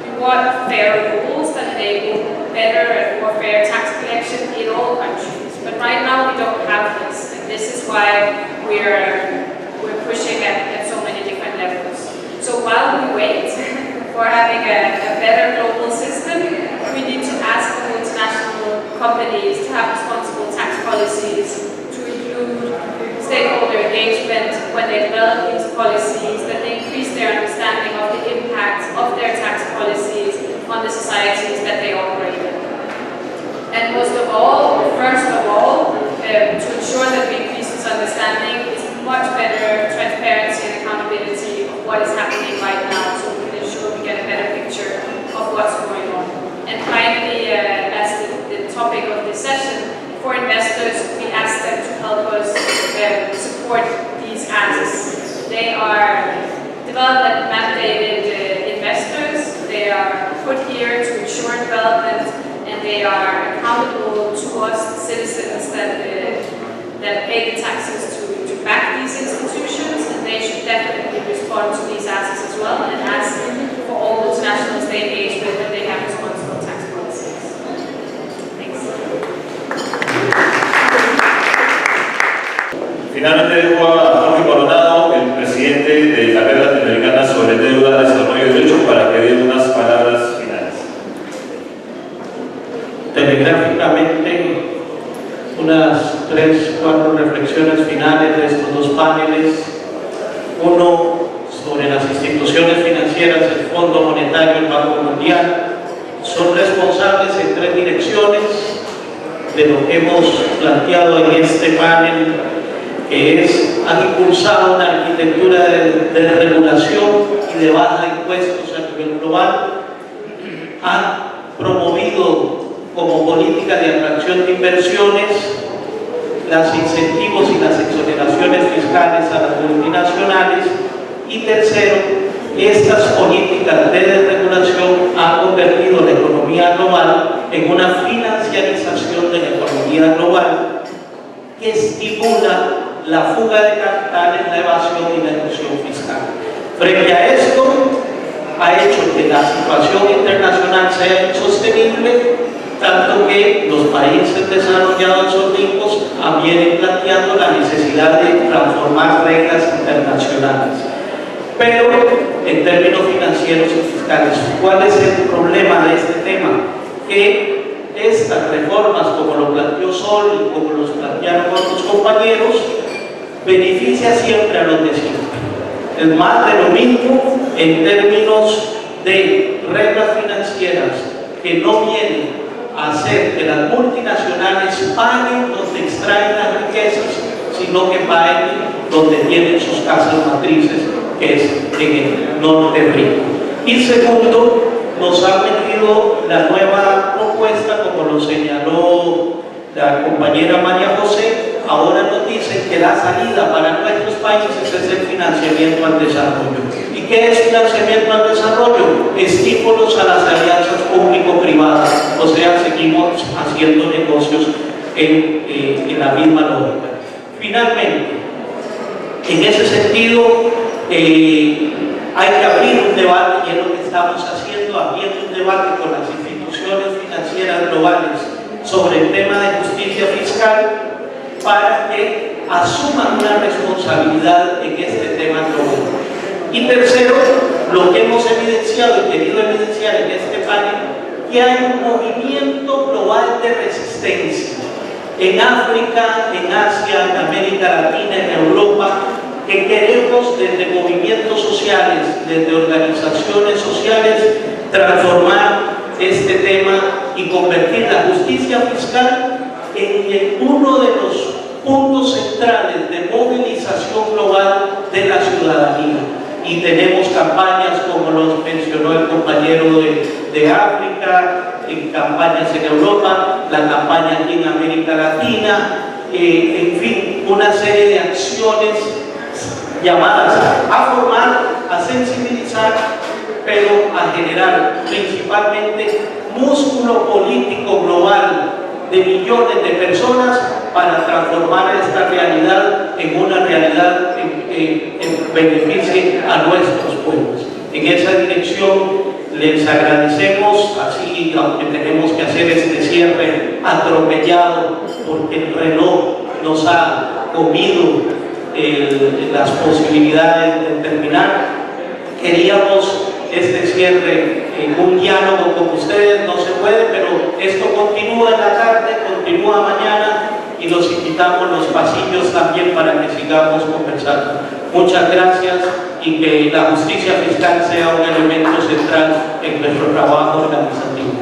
S13: We want fair rules that enable better and more fair tax collection in all countries, but right now we don't have this, and this is why we're pushing at so many different levels. So while we wait for having a better global system, we need to ask the multinational companies to have responsible tax policies, to include stakeholder engagement when they develop these policies, that they increase their understanding of the impact of their tax policies on the societies that they operate in. And most of all, first of all, to ensure that we increase this understanding is much better transparency and accountability of what is happening right now, so we can ensure we get a better picture of what's going on. And finally, as the topic of this session, for investors, we ask them to help us support these asks. They are development mandated here to ensure development, and they are accountable to us, the citizens that pay the taxes to back these institutions, and they should definitely respond to these asks as well, and ask for all multinationals they engage with that they have responsible tax policies. Thanks.
S3: Finalmente dejo a Jorge Coronado, el presidente de la Red Latinoamericana sobre Deuda, Desarrollo y Derechos, para que dé unas palabras finales.
S14: Telegráficamente, unas 3-4 reflexiones finales de estos dos paneles. Uno, sobre las instituciones financieras, el Fondo Monetario, el Banco Mundial, son responsables en 3 direcciones de lo que hemos planteado en este panel, que han impulsado una arquitectura de regulación y de baja de impuestos a nivel global, han promovido como política de atracción de inversiones los incentivos y las exoneraciones fiscales a las multinacionales, y tercero, estas políticas de desregulación han convertido la economía global en una financiarización de la economía global que estimula la fuga de capitales, la evasión y la elusión fiscal. Frente a esto, ha hecho que la situación internacional sea insostenible, tanto que los países desarrollados o ricos vienen planteando la necesidad de transformar reglas internacionales. Pero en términos financieros y fiscales, ¿cuál es el problema de este tema? Que estas reformas, como lo planteó Sol y como los plantearon otros compañeros, beneficia siempre a los de siempre. Es más de lo mismo en términos de reglas financieras que no vienen a hacer que las multinacionales paguen donde extraen las riquezas, sino que paguen donde tienen sus casas matrices, que es en el norte rico. Y segundo, nos ha metido la nueva propuesta, como lo señaló la compañera María José. Ahora nos dicen que la salida para nuestros países es el financiamiento al desarrollo. ¿Y qué es financiamiento al desarrollo? Estímulos a las alianzas público-privadas, o sea, seguimos haciendo negocios en la misma lógica. Finalmente, en ese sentido, hay que abrir un debate, y es lo que estamos haciendo, abriendo un debate con las instituciones financieras globales sobre el tema de justicia fiscal, para que asuman una responsabilidad en este tema global. Y tercero, lo que hemos evidenciado y querido evidenciar en este panel, que hay un movimiento global de resistencia en África, en Asia, en América Latina, en Europa, que queremos desde movimientos sociales, desde organizaciones sociales, transformar este tema y convertir la justicia fiscal en uno de los puntos centrales de movilización global de la ciudadanía. Y tenemos campañas como los mencionó el compañero de África, campañas en Europa, la campaña aquí en América Latina, en fin, una serie de acciones llamadas a formar, a sensibilizar, pero a generar principalmente músculo político global de millones de personas para transformar esta realidad en una realidad que beneficie a nuestros pueblos. En esa dirección les agradecemos, así aunque tenemos que hacer este cierre atropellado porque el reloj nos ha comido las posibilidades de terminar, queríamos este cierre en un diálogo con ustedes. No se puede, pero esto continúa en la tarde, continúa mañana, y los invitamos a los pasillos también para que sigamos conversando. Muchas gracias, y que la justicia fiscal sea un elemento central en nuestro trabajo organizativo.